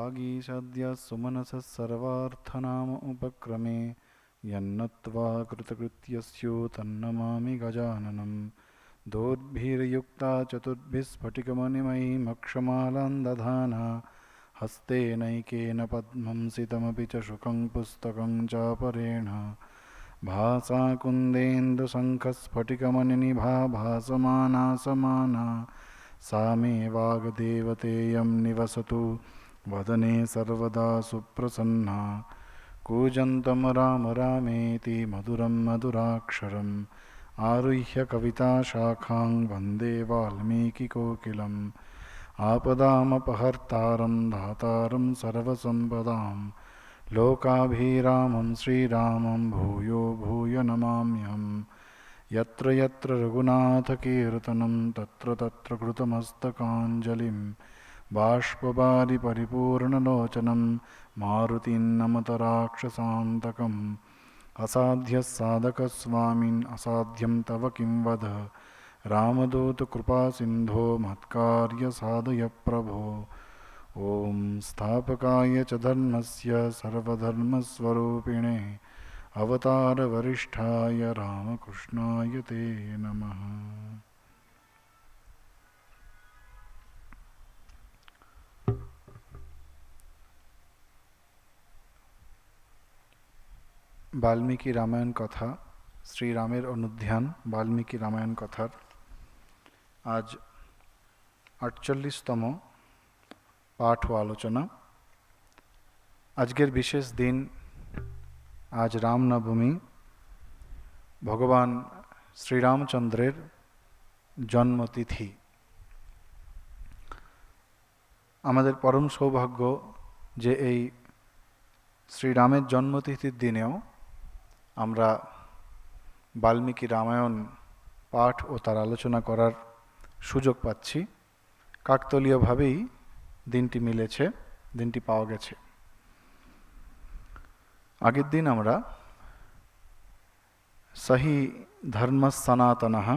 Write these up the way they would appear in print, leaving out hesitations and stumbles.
वागीषद्य सुमनसः सर्वार्थनाम उपक्रमे यन्नत्वा कृतकृत्यस्यो तन्नमामि गजाननं दोर्भिर्युक्ता चतुर्भिः स्फटिकमणिमयीमक्षमालां दधाना हस्तेनैकेन पद्मं सितमपि च शुकं पुस्तकं चापरेण भासा कुन्देन्दुशङ्खस्फटिकमणिनिभा भासमाना समाना सा मे वाग्देवतेयं निवसतु वदने सर्वदा सुप्रसन्ना कूजन्तं राम रामेति मधुरं मधुराक्षरम् आरुह्य कविताशाखां वन्दे वाल्मीकिकोकिलम् आपदामपहर्तारं धातारं सर्वसम्पदां लोकाभिरामं श्रीरामं भूयो भूय नमाम्यहम् यत्र यत्र रघुनाथकीर्तनं तत्र तत्र कृतमस्तकाञ्जलिं बाष्पवारि परिपूर्णलोचनं मारुतिं नमत राक्षसान्तकम् असाध्यः साधकस्वामिन् असाध्यं तव किं वद रामदूतकृपासिन्धो मत्कार्यसाधय प्रभो ॐ स्थापकाय च धर्मस्य सर्वधर्मस्वरूपिणे अवतारवरिष्ठाय रामकृष्णाय ते नमः। বাল্মীকি রামায়ণ কথা, শ্রীরামের অনুধ্যান বাল্মীকি রামায়ণ কথার আজ ৪৮তম পাঠ ও আলোচনা। আজকের বিশেষ দিন, আজ রামনবমী, ভগবান শ্রীরামচন্দ্রের জন্মতিথি। আমাদের পরম সৌভাগ্য যে এই শ্রীরামের জন্মতিথির দিনেও আমরা বাল্মীকি রামায়ণ পাঠ ও তার আলোচনা করার সুযোগ পাচ্ছি। কাকতালীয়ভাবেই দিনটি মিলেছে, দিনটি পাওয়া গেছে। আগের দিন আমরা সহি ধর্ম সনাতনঃ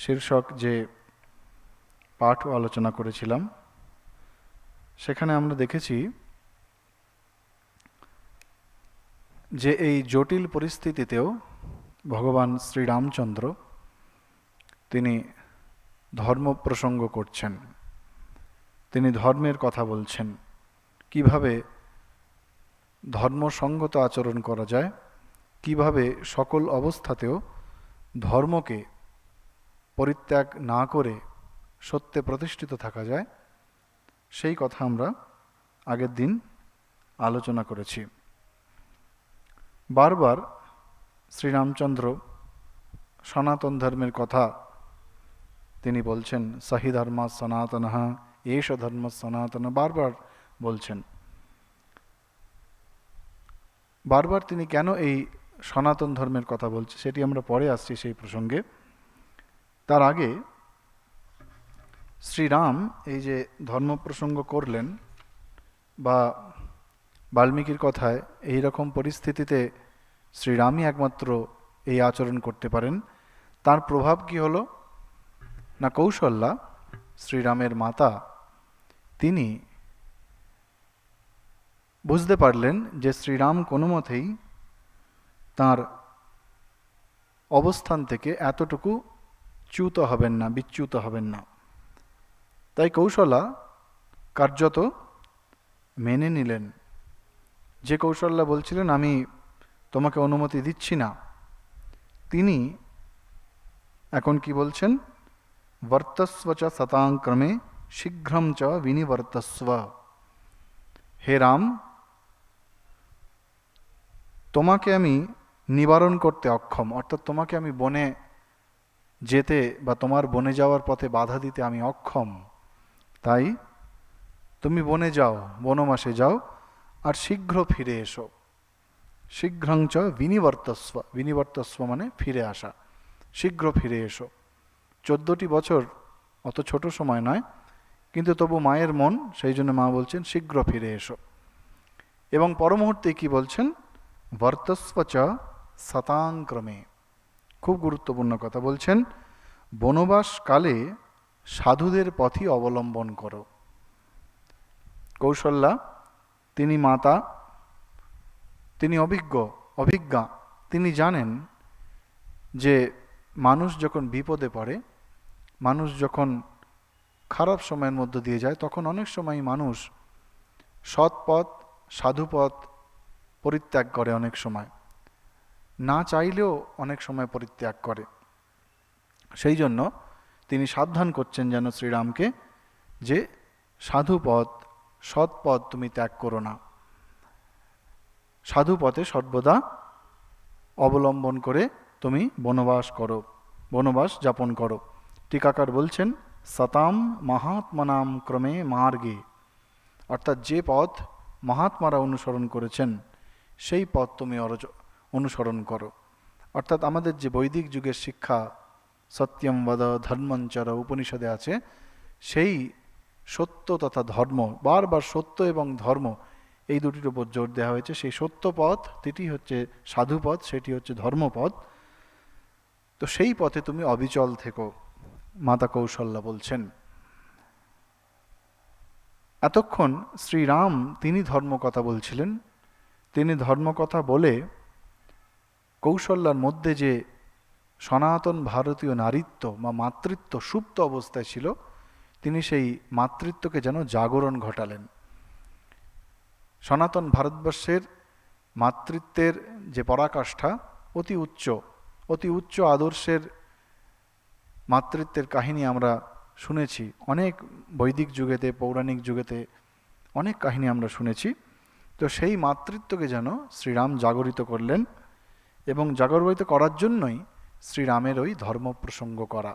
শীর্ষক যে পাঠ ও আলোচনা করেছিলাম, সেখানে আমরা দেখেছি যে এই জটিল পরিস্থিতিতেও ভগবান শ্রীরামচন্দ্র তিনি ধর্ম প্রসঙ্গ করছেন, তিনি ধর্মের কথা বলছেন, কিভাবে ধর্মসঙ্গত আচরণ করা যায়, কিভাবে সকল অবস্থাতেও ধর্মকে পরিত্যাগ না করে সত্যে প্রতিষ্ঠিত থাকা যায়, সেই কথা আমরা আগের দিন আলোচনা করেছি। বারবার শ্রীরামচন্দ্র সনাতন ধর্মের কথা তিনি বলছেন, সহি ধর্ম সনাতনঃ এষ ধর্ম সনাতন, বারবার বলছেন। বারবার তিনি কেন এই সনাতন ধর্মের কথা বলছেন সেটি আমরা পরে আসছি সেই প্রসঙ্গে। তার আগে শ্রীরাম এই যে ধর্ম প্রসঙ্গ করলেন, বা বাল্মীকির কথায় এই রকম পরিস্থিতিতে শ্রীরামই একমাত্র এই আচরণ করতে পারেন, তার প্রভাব কি হলো না, কৌশল্যা শ্রীরামের মাতা তিনি বুঝতে পারলেন যে শ্রীরাম কোনো মতেই তাঁর অবস্থান থেকে এতটুকু চ্যুত হবেন না, বিচ্যুত হবেন না। তাই কৌশল্যা কার্যত মেনে নিলেন। যে কৌশল্যা বলছিলেন আমি তোমাকে অনুমতি দিচ্ছি না, তিনি এখন কি বলছেন, বর্তস্ব চ শতাংক্রমে শীঘ্রম চ বিনিবর্তস্ব। হে রাম, তোমাকে আমি নিবারণ করতে অক্ষম, অর্থাৎ তোমাকে আমি বনে যেতে বা তোমার বনে যাওয়ার পথে বাধা দিতে আমি অক্ষম। তাই তুমি বনে যাও, বনবাসে যাও, আর শীঘ্র ফিরে এসো। শীঘ্রং চ বিনিবর্তস্ব, বিনিবর্তস্ব মানে ফিরে আসা, শীঘ্র ফিরে এসো। 14টি বছর অত ছোট সময় নয়, কিন্তু তবু মায়ের মন, সেই জন্য মা বলছেন শীঘ্র ফিরে এসো। এবং পরমুহূর্তে কি বলছেন, বর্তস্ব চ শতাংক্রমে, খুব গুরুত্বপূর্ণ কথা বলছেন, বনবাসকালে সাধুদের পথই অবলম্বন করো। কৌশল্যা তিনি মাতা, তিনি অভিজ্ঞা, তিনি জানেন যে মানুষ যখন বিপদে পড়ে, মানুষ যখন খারাপ সময়ের মধ্য দিয়ে যায়, তখন অনেক সময় মানুষ সৎ পথ, সাধু পথ পরিত্যাগ করে, অনেক সময় না চাইলেও অনেক সময় পরিত্যাগ করে। সেই জন্য তিনি সাবধান করছেন যেন শ্রীরামকে, যে সাধু পথ, সৎ পথ তুমি ত্যাগ করো না, সাধু পথে সর্বদা অবলম্বন করে তুমি বনবাস যাপন করো। টিকাকার বলছেন, সতাম মহাত্মনাম ক্রমে মার্গে, অর্থাৎ যে পথ মহাত্মারা অনুসরণ করেছেন সেই পথ তুমি অনুসরণ করো। অর্থাৎ আমাদের যে বৈদিক যুগের শিক্ষা, সত্যম বদ ধর্মঞ্চর উপনিষদে আছে, সেই সত্য তথা ধর্ম, বারবার সত্য এবং ধর্ম এই দুটির উপর জোর দেওয়া হয়েছে। সেই সত্য পথ, সেটি হচ্ছে সাধুপথ, সেটি হচ্ছে ধর্মপথ। তো সেই পথে তুমি অবিচল থেকো, মাতা কৌশল্যা বলছেন। এতক্ষণ শ্রীরাম তিনি ধর্মকথা বলছিলেন। তিনি ধর্মকথা বলে কৌশল্যার মধ্যে যে সনাতন ভারতীয় নারীত্ব বা মাতৃত্ব সুপ্ত অবস্থায় ছিল, তিনি সেই মাতৃত্বকে যেন জাগরণ ঘটালেন। সনাতন ভারতবর্ষের মাতৃত্বের যে পরাকাষ্ঠা অতি উচ্চ আদর্শের মাতৃত্বের কাহিনী আমরা শুনেছি অনেক, বৈদিক যুগেতে, পৌরাণিক যুগেতে অনেক কাহিনী আমরা শুনেছি। তো সেই মাতৃত্বকে যেন শ্রীরাম জাগরিত করলেন, এবং জাগরিত করার জন্যই শ্রীরামের ওই ধর্ম প্রসঙ্গ করা।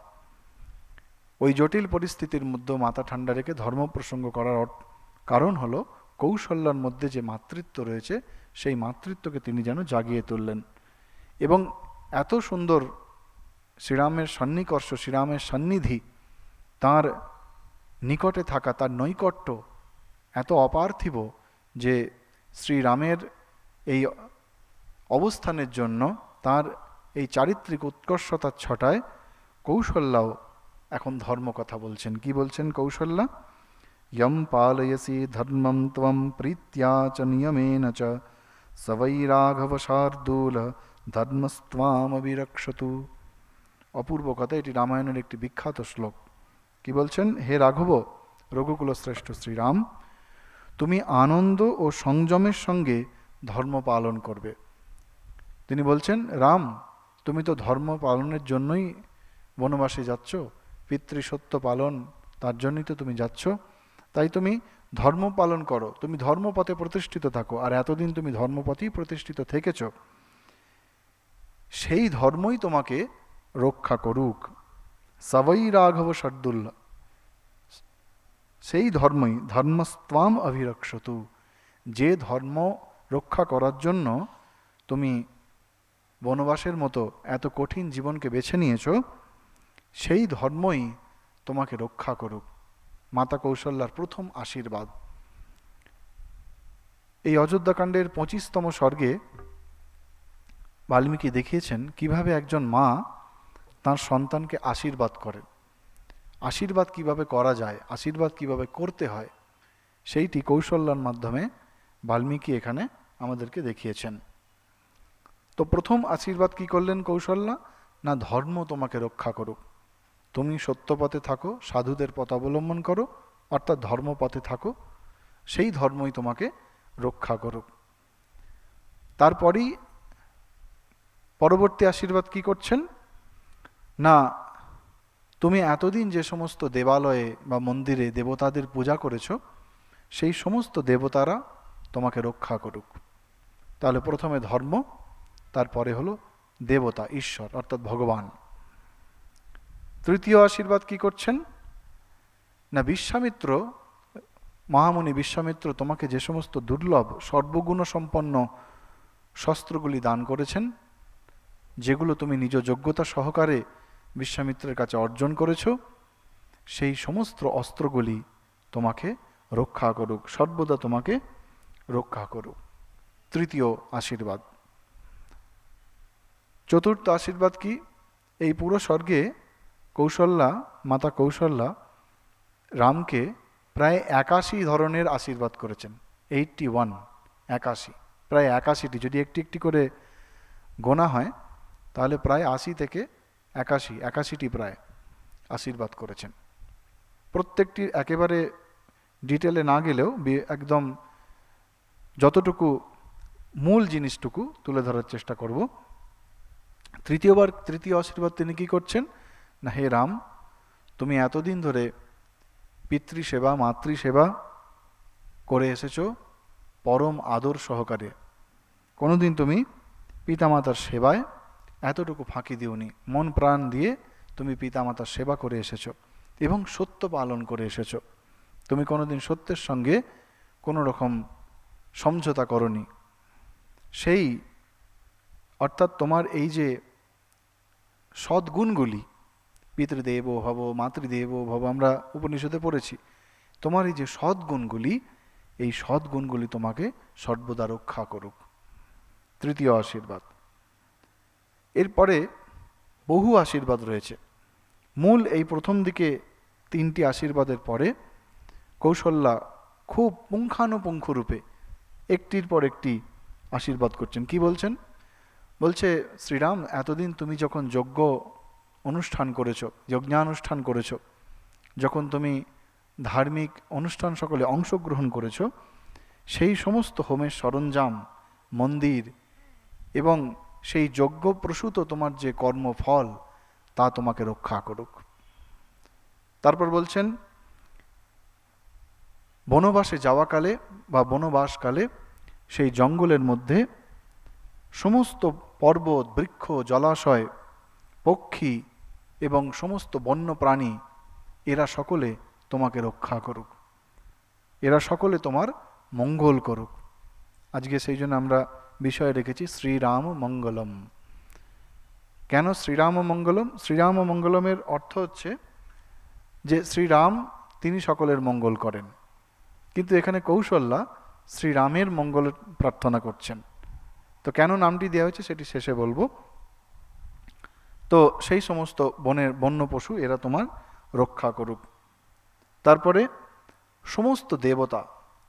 ওই জটিল পরিস্থিতির মধ্যে মাথা ঠান্ডা রেখে ধর্ম প্রসঙ্গ করার কারণ হলো কৌশল্যার মধ্যে যে মাতৃত্ব রয়েছে, সেই মাতৃত্বকে তিনি যেন জাগিয়ে তুললেন। এবং এত সুন্দর শ্রীরামের সন্নিকর্ষ, শ্রীরামের সান্নিধি, তার নিকটে থাকা, তার নৈকট্য এত অপার্থিব যে শ্রীরামের এই অবস্থানের জন্য, তার এই চারিত্রিক উৎকর্ষতার ছটায় কৌশল্যাও এখন ধর্মকথা বলছেন। কি বলছেন কৌশল্যা? ইয়ম পালয়সি ধর্মম ত্বম প্রীত্য়া চ নিয়মেন চ স বৈ রাঘব শার্দূল ধর্মস্ত্বামবিরক্ষতু। অপূর্ব কথা, এটি রামায়ণের একটি বিখ্যাত শ্লোক। কি বলছেন? হে রাঘব, রঘুকুল শ্রেষ্ঠ শ্রীরাম, তুমি আনন্দ ও সংযমের সঙ্গে ধর্ম পালন করবে। তিনি বলছেন, রাম, তুমি তো ধর্ম পালনের জন্যই বনবাসে যাচ্ছ, পিতৃসত্য পালন, তার জন্যই তো তুমি যাচ্ছ। তাই তুমি ধর্ম পালন করো, তুমি ধর্মপথে প্রতিষ্ঠিত থাকো। আর এতদিন তুমি ধর্মপথেই প্রতিষ্ঠিত থেকেছ, সেই ধর্মই তোমাকে রক্ষা করুক। সবৈ রাঘব শার্দূল, সেই ধর্মই ধর্মস্ত্বাম অভিরক্ষতু, যে ধর্ম রক্ষা করার জন্য তুমি বনবাসের মতো এত কঠিন জীবনকে বেছে নিয়েছ, সেই ধর্মই তোমাকে রক্ষা করুক। মাতা কৌশল্যার প্রথম আশীর্বাদ। এই অযোধ্যাকাণ্ডের 25তম সর্গে বাল্মীকি দেখিয়েছেন কিভাবে একজন মা তার সন্তানকে আশীর্বাদ করেন। আশীর্বাদ কিভাবে করা যায়, আশীর্বাদ কিভাবে করতে হয়, সেইটি কৌশল্যার মাধ্যমে বাল্মীকি এখানে আমাদেরকে দেখিয়েছেন। তো প্রথম আশীর্বাদ কি করলেন কৌশল্যা? না, ধর্ম তোমাকে রক্ষা করুক, তুমি সত্যপথে থাকো, সাধুদের পথ অবলম্বন করো, অর্থাৎ ধর্মপথে থাকো, সেই ধর্মই তোমাকে রক্ষা করুক। তারপরেই পরবর্তী আশীর্বাদ কি করছেন? না, তুমি এতদিন যে সমস্ত দেবালয়ে বা মন্দিরে দেবতাদের পূজা করেছো, সেই সমস্ত দেবতারা তোমাকে রক্ষা করুক। তাহলে প্রথমে ধর্ম, তারপরে হলো দেবতা, ঈশ্বর অর্থাৎ ভগবান। তৃতীয় আশীর্বাদ কি করছেন? না, বিশ্বামিত্র, মহামুনি বিশ্বামিত্র তোমাকে যে সমস্ত দুর্লভ সর্বগুণ সম্পন্ন শস্ত্রগুলি দান করেছেন, যেগুলো তুমি নিজ যোগ্যতা সহকারে বিশ্বামিত্রের কাছে অর্জন করেছ, সেই সমস্ত অস্ত্রগুলি তোমাকে রক্ষা করুক, সর্বদা তোমাকে রক্ষা করুক। তৃতীয় আশীর্বাদ। চতুর্থ আশীর্বাদ কি? এই পুরো স্বর্গে কৌশল্যা, মাতা কৌশল্যা রামকে প্রায় 81 ধরনের আশীর্বাদ করেছেন। 81, 81, প্রায় 81টি, যদি একটি একটি করে গোনা হয় তাহলে প্রায় 80 থেকে 81টি প্রায় আশীর্বাদ করেছেন। প্রত্যেকটি একেবারে ডিটেলে না গেলেও একদম যতটুকু মূল জিনিসটুকু তুলে ধরার চেষ্টা করব। তৃতীয় আশীর্বাদ তিনি কি করছেন না, হে রাম, তুমি এতদিন ধরে পিতৃসেবা মাতৃসেবা করে এসেছো পরম আদর সহকারে, কোনোদিন তুমি পিতামাতার সেবায় এতটুকু ফাঁকি দিওনি, মন প্রাণ দিয়ে তুমি পিতামাতার সেবা করে এসেছো এবং সত্য পালন করে এসেছো। তুমি কোনোদিন সত্যের সঙ্গে কোনো রকম সমঝোতা করনি। সেই অর্থাৎ তোমার এই যে সদ্গুণগুলি, পিতৃদেব ভব মাতৃদেব ভব, আমরা উপনিষদে পড়েছি, তোমার এই যে সদ্গুণগুলি, এই সদ্গুণগুলি তোমাকে সর্বদা রক্ষা করুক। তৃতীয় আশীর্বাদ। এরপরে বহু আশীর্বাদ রয়েছে। মূল এই প্রথম দিকে 3টি আশীর্বাদের পরে কৌশল্যা খুব পুঙ্খানুপুঙ্খ রূপে একটির পর একটি আশীর্বাদ করছেন। কি বলছেন? বলছে, শ্রীরাম, এতদিন তুমি যখন যজ্ঞ অনুষ্ঠান করেছো, যজ্ঞানুষ্ঠান করেছো, যখন তুমি ধার্মিক অনুষ্ঠান সকলে অংশগ্রহণ করেছো, সেই সমস্ত হোমের সরঞ্জাম, মন্দির এবং সেই যজ্ঞ প্রসূত তোমার যে কর্মফল, তা তোমাকে রক্ষা করুক। তারপর বলছেন, বনবাসে যাওয়াকালে বা বনবাসকালে সেই জঙ্গলের মধ্যে সমস্ত পর্বত, বৃক্ষ, জলাশয়, পক্ষী এবং সমস্ত বন্য প্রাণী, এরা সকলে তোমাকে রক্ষা করুক, এরা সকলে তোমার মঙ্গল করুক। আজকে সেই জন্য আমরা বিষয় রেখেছি শ্রীরাম মঙ্গলম। কেন শ্রীরাম মঙ্গলম? শ্রীরাম মঙ্গলমের অর্থ হচ্ছে যে শ্রীরাম তিনি সকলের মঙ্গল করেন, কিন্তু এখানে কৌশল্যা শ্রীরামের মঙ্গল প্রার্থনা করছেন। তো কেন নামটি দেওয়া হয়েছে সেটি শেষে বলবো। তো সেই সমস্ত বন্য পশু এরা তোমার রক্ষা করুক। তারপরে সমস্ত দেবতা,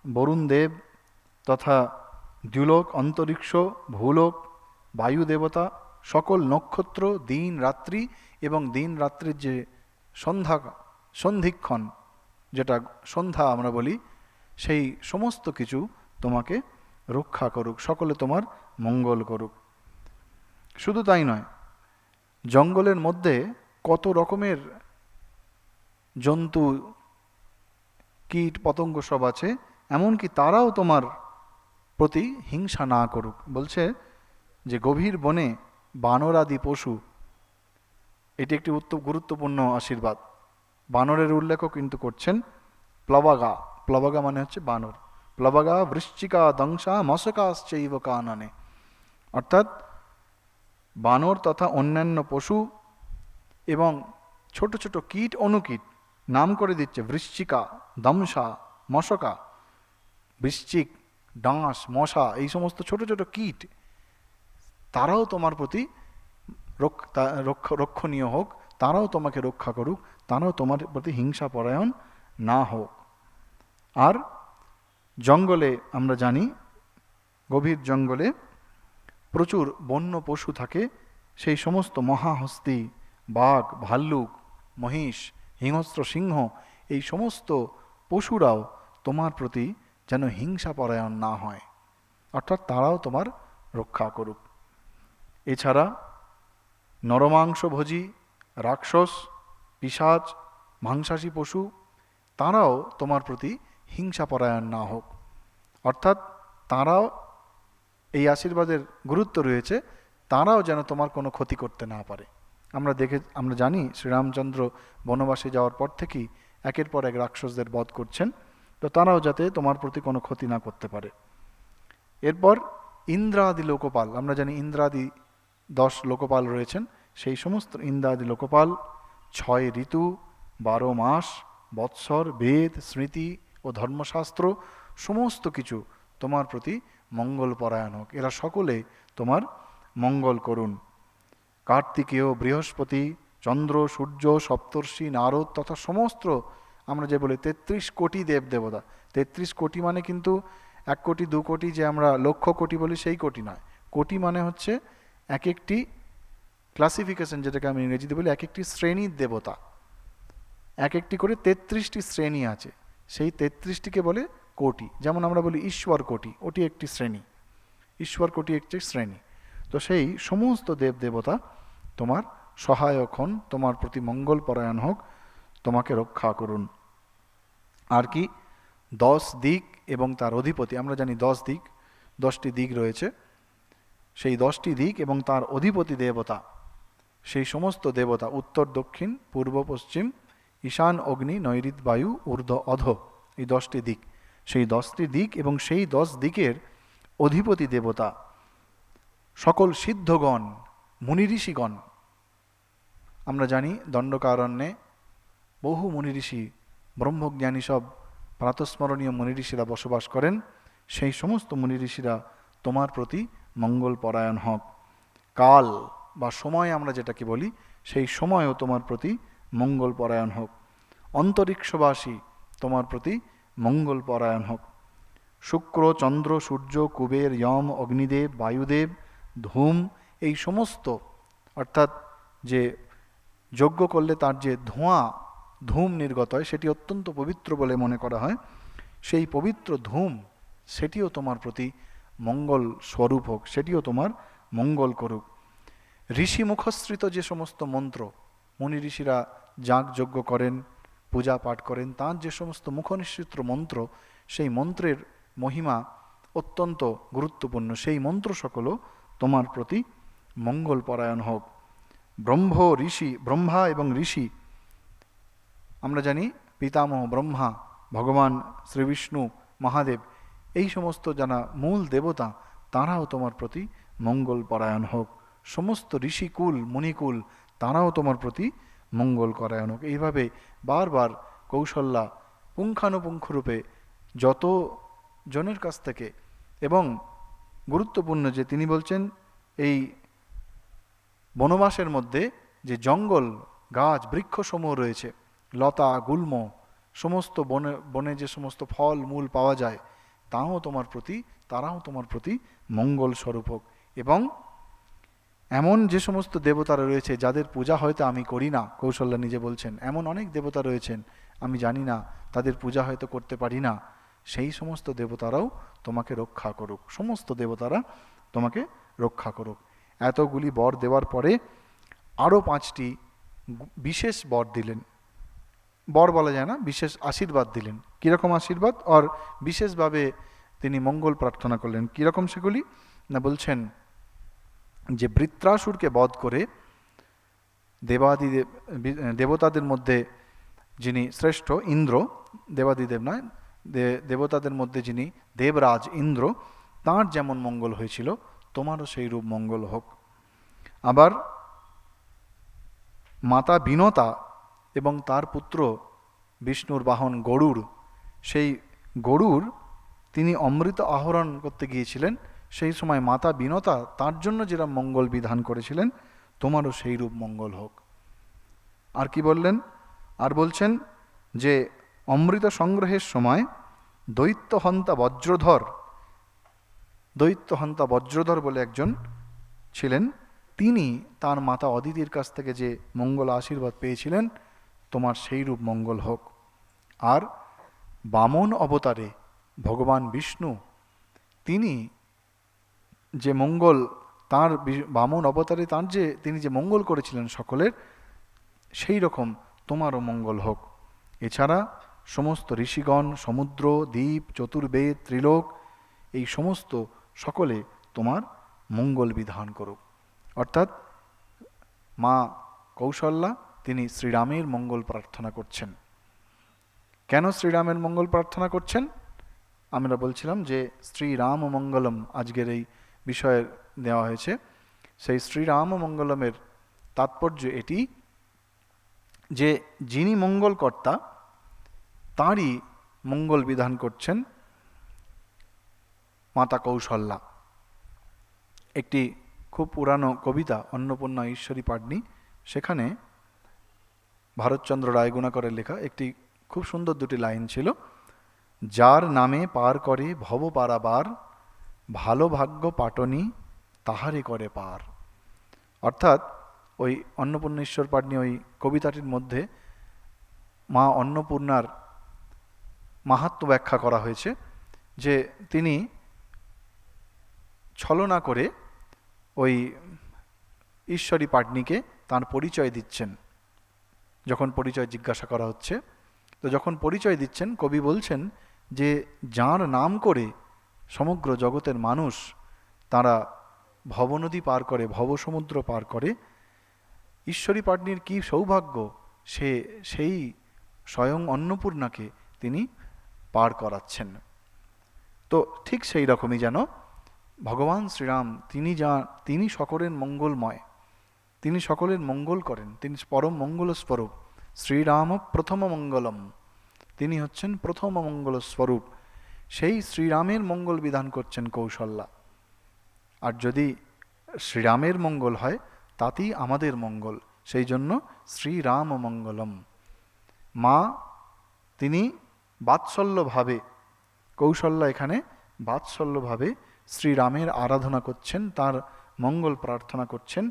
বরুণ দেব তথা দ্যুলোক, অন্তরিক্ষ, ভূলোক, বায়ু দেবতা, সকল নক্ষত্র, দিন রাত্রি এবং দিন রাত্রির যে সন্ধিক্ষণ, যেটা সন্ধ্যা আমরা বলি, সেই সমস্ত কিছু তোমাকে রক্ষা করুক, সকলে তোমার মঙ্গল করুক। শুধু তাই নয়, জঙ্গলের মধ্যে কত রকমের জন্তু, কীট পতঙ্গ সব আছে, এমনকি তারাও তোমার প্রতি হিংসা না করুক। বলছে যে গভীর বনে বানর আদি পশু, এটি একটি গুরুত্বপূর্ণ আশীর্বাদ। বানরের উল্লেখও কিন্তু করছেন। প্লবাগা, প্লবাগা মানে হচ্ছে বানর। প্লবাগা বৃশ্চিকা দংশা মশকাশ্চৈব কাননে, অর্থাৎ বানর তথা অন্যান্য পশু এবং ছোট ছোট কীট অনুকীট, নাম করে দিচ্ছে বৃশ্চিকা, দংশা, মশকা, বৃশ্চিক, ডাঁশ, মশা, এই সমস্ত ছোট ছোট কীট, তারাও তোমার প্রতি রক্ষণীয় হোক, তারাও তোমাকে রক্ষা করুক, তারাও তোমার প্রতি হিংসা পরায়ণ না হোক। আর জঙ্গলে আমরা জানি, গভীর জঙ্গলে প্রচুর বন্য পশু থাকে, সেই সমস্ত মহাহস্তি, বাঘ, ভাল্লুক, মহিষ, হিংস্র সিংহ, এই সমস্ত পশুরাও তোমার প্রতি যেন হিংসা পরায়ণ না হয়, অর্থাৎ তারাও তোমার রক্ষা করুক। এছাড়া নরমাংসভোজী, রাক্ষস, পিশাচ, মাংসাশী পশু, তারাও তোমার প্রতি হিংসা পরায়ণ না হোক, অর্থাৎ তারাও, এই আশীর্বাদের গুরুত্ব রয়েছে, তারাও যেন তোমার কোনো ক্ষতি করতে না পারে। আমরা জানি শ্রীরামচন্দ্র বনবাসে যাওয়ার পর থেকেই একের পর এক রাক্ষসদের বধ করছেন, তো তারাও যাতে তোমার প্রতি কোনো ক্ষতি না করতে পারে। এরপর ইন্দ্রাদি লোকপাল, আমরা জানি ইন্দ্রাদি 10 লোকপাল রয়েছেন, সেই সমস্ত ইন্দ্রাদি লোকপাল 6 ঋতু, 12 মাস, বৎসর, বেদ, স্মৃতি ও ধর্মশাস্ত্র সমস্ত কিছু তোমার প্রতি মঙ্গল পরায়ণ হোক, এরা সকলে তোমার মঙ্গল করুন। কার্তিকেয়, বৃহস্পতি, চন্দ্র, সূর্য, সপ্তর্ষি, নারদ তথা সমস্ত আমরা যে বলি 33 কোটি দেব দেবতা, 33 কোটি মানে কিন্তু 1 কোটি 2 কোটি যে আমরা লক্ষ কোটি বলি সেই কোটি নয়। কোটি মানে হচ্ছে এক একটি ক্লাসিফিকেশন, যেটাকে আমি ইংরেজিতে বলি এক একটি শ্রেণীর দেবতা, এক একটি করে 33টি শ্রেণী আছে, সেই 33টিকে বলে কোটি। যেমন আমরা বলি ঈশ্বর কোটি, ওটি একটি শ্রেণী, ঈশ্বর কোটি একটি শ্রেণী। তো সেই সমস্ত দেব দেবতা তোমার সহায়ক হন, তোমার প্রতি মঙ্গল পরায়ণ হোক, তোমাকে রক্ষা করুন। আর কি 10 দিক এবং তার অধিপতি, আমরা জানি 10 দিক, 10টি দিক রয়েছে, সেই 10টি দিক এবং তার অধিপতি দেবতা, সেই সমস্ত দেবতা উত্তর দক্ষিণ পূর্ব পশ্চিম ঈশান অগ্নি নৈঋত বায়ু ঊর্ধ্ব অধ, এই 10টি দিক, সেই 10টি দিক এবং সেই 10 দিকের অধিপতি দেবতা সকল সিদ্ধগণ মুনি ঋষিগণ। আমরা জানি দণ্ডকারণ্যে বহু মুনি ঋষি ব্রহ্মজ্ঞানী সব প্রাতঃস্মরণীয় মুনি ঋষিরা বসবাস করেন, সেই সমস্ত মুনি ঋষিরা তোমার প্রতি মঙ্গল পরায়ণ হোক। কাল বা সময় আমরা যেটাকে বলি, সেই সময়ও তোমার প্রতি মঙ্গল পরায়ণ হোক। অন্তরিক্ষবাসী তোমার প্রতি মঙ্গল পরায়ণ হোক। শুক্র চন্দ্র সূর্য কুবের যম অগ্নিদেব বায়ুদেব ধূম, এই সমস্ত অর্থাৎ যে যজ্ঞ করলে তার যে ধোঁয়া ধূম নির্গত হয় সেটি অত্যন্ত পবিত্র বলে মনে করা হয়, সেই পবিত্র ধূম সেটিও তোমার প্রতি মঙ্গল স্বরূপ হোক, সেটিও তোমার মঙ্গল করুক। ঋষি মুখশ্রিত যে সমস্ত মন্ত্র, মুনি ঋষিরা যাগ যজ্ঞ করেন পূজা পাঠ করেন, তার যে সমস্ত মুখনিঃসৃত মন্ত্র, সেই মন্ত্রের মহিমা অত্যন্ত গুরুত্বপূর্ণ, সেই মন্ত্র সকলও তোমার প্রতি মঙ্গল পরায়ণ হোক। ব্রহ্মা এবং ঋষি, আমরা জানি পিতামহ ব্রহ্মা, ভগবান শ্রীবিষ্ণু মহাদেব, এই সমস্ত যারা মূল দেবতা, তারাও তোমার প্রতি মঙ্গল পরায়ণ হোক। সমস্ত ঋষিকুল মুনিকুল তারাও তোমার প্রতি মঙ্গল পরায়ণ হোক। এইভাবে বারবার কৌশল্যা পুঙ্খানুপুঙ্খরূপে যত জনের কাছ থেকে, এবং গুরুত্বপূর্ণ যে তিনি বলছেন এই বনবাসের মধ্যে যে জঙ্গল গাছ বৃক্ষসমূহ রয়েছে, লতা গুল্ম, সমস্ত বনে বনে যে সমস্ত ফল মূল পাওয়া যায়, তারাও তোমার প্রতি মঙ্গল স্বরূপ হোক। এবং এমন যে সমস্ত দেবতারা রয়েছে যাদের পূজা হয়তো আমি করি না, কৌশল্যা নিজে বলছেন এমন অনেক দেবতা রয়েছেন আমি জানি না, তাদের পূজা হয়তো করতে পারি না, সেই সমস্ত দেবতারাও তোমাকে রক্ষা করুক, সমস্ত দেবতারা তোমাকে রক্ষা করুক। এতগুলি বর দেওয়ার পরে আরও 5টি বিশেষ বর দিলেন, বর বলা যায় না, বিশেষ আশীর্বাদ দিলেন। কীরকম আশীর্বাদ? আর বিশেষভাবে তিনি মঙ্গল প্রার্থনা করলেন। কীরকম সেগুলি? না বলছেন যে বৃত্রাসুরকে বধ করে দেবতাদের মধ্যে যিনি শ্রেষ্ঠ ইন্দ্র, দেবাদিদেব নয়, দেবতাদের মধ্যে যিনি দেবরাজ ইন্দ্র, তাঁর যেমন মঙ্গল হয়েছিল তোমারও সেই রূপ মঙ্গল হোক। আবার মাতা বিনতা এবং তার পুত্র বিষ্ণুর বাহন গরুড়, সেই গরুড় তিনি অমৃত আহরণ করতে গিয়েছিলেন, সেই সময় মাতা বিনতা তার জন্য যেরকম মঙ্গল বিধান করেছিলেন, তোমারও সেই রূপ মঙ্গল হোক। আর কি বললেন? আর বলছেন যে অমৃত সংগ্রহের সময় দৈত্যহন্তা বজ্রধর বলে একজন ছিলেন, তিনি তার মাতা অদিতির কাছ থেকে যে মঙ্গল আশীর্বাদ পেয়েছিলেন, তোমার সেই রূপ মঙ্গল হোক। আর বামন অবতারে ভগবান বিষ্ণু, তিনি যে মঙ্গল তার বামন অবতারে তিনি যে মঙ্গল করেছিলেন সকলের, সেই রকম তোমারও মঙ্গল হোক। এছাড়া সমস্ত ঋষিগণ, সমুদ্র, দ্বীপ, চতুর্বেদ, ত্রিলোক, এই সমস্ত সকলে তোমার মঙ্গল বিধান করুক। অর্থাৎ মা কৌশল্যা তিনি শ্রীরামের মঙ্গল প্রার্থনা করছেন। কেন শ্রীরামের মঙ্গল প্রার্থনা করছেন? আমরা বলছিলাম যে শ্রীরাম মঙ্গলম আজকের এই বিষয়ে দেওয়া হয়েছে। সেই শ্রীরাম মঙ্গলমের তাৎপর্য এটি যে যিনি মঙ্গলকর্তা তাঁরই মঙ্গল বিধান করছেন মাতা কৌশল্যা। একটি খুব পুরানো কবিতা অন্নপূর্ণা ঈশ্বরী পাটনি, সেখানে ভারতচন্দ্র রায়গুণাকরের লেখা একটি খুব সুন্দর দুটি লাইন ছিল, যার নামে পার করে ভব পারাবার, ভালো ভাগ্য পাটনি তাহারে করে পার। অর্থাৎ ওই অন্নপূর্ণেশ্বর পাটনি ওই কবিতাটির মধ্যে মা অন্নপূর্ণার মাহাত্ম্য ব্যাখ্যা করা হয়েছে, যে তিনি ছলনা করে ওই ঈশ্বরী পাটনিকে তার পরিচয় দিচ্ছেন। যখন পরিচয় জিজ্ঞাসা করা হচ্ছে, তো যখন পরিচয় দিচ্ছেন, কবি বলছেন যে যার নাম করে সমগ্র জগতের মানুষ তারা ভবনদী পার করে, ভবসমুদ্র পার করে, ঈশ্বরী পাটনির কি সৌভাগ্য, সে সেই স্বয়ং অন্নপূর্ণাকে তিনি পার করাচ্ছেন। তো ঠিক সেই রকমই যেন ভগবান শ্রীরাম তিনি সকলের মঙ্গলময়, তিনি সকলের মঙ্গল করেন, তিনি পরম মঙ্গল স্বরূপ। শ্রীরাম প্রথম মঙ্গলম, তিনি হচ্ছেন প্রথম মঙ্গল স্বরূপ। সেই শ্রীরামের মঙ্গল বিধান করছেন কৌশল্যা। আর যদি শ্রীরামের মঙ্গল হয় তাতেই আমাদের মঙ্গল, সেই জন্য শ্রীরাম মঙ্গলম। মা তিনি বাৎসল্যভাবে, কৌশল্যা এখানে বাৎসল্যভাবে শ্রীরামের আরাধনা করছেন, তার মঙ্গল প্রার্থনা করছেন।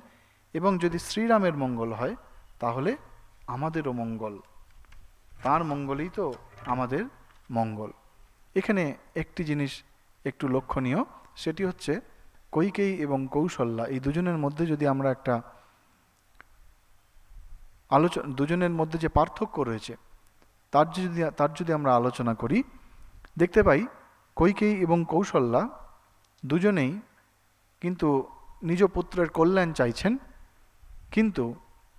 এবং যদি শ্রীরামের মঙ্গল হয় তাহলে আমাদেরও মঙ্গল, তার মঙ্গলই তো আমাদের মঙ্গল। এখানে একটি জিনিস একটু লক্ষণীয়, সেটি হচ্ছে কৈকেয়ী এবং কৌশল্যা এই দুজনের মধ্যে যদি আমরা একটা দুজনের মধ্যে যে পার্থক্য রয়েছে তার যদি আমরা আলোচনা করি, দেখতে পাই কৈকেয়ী এবং কৌশল্যা দুজনেই কিন্তু নিজ পুত্রের কল্যাণ চাইছেন, কিন্তু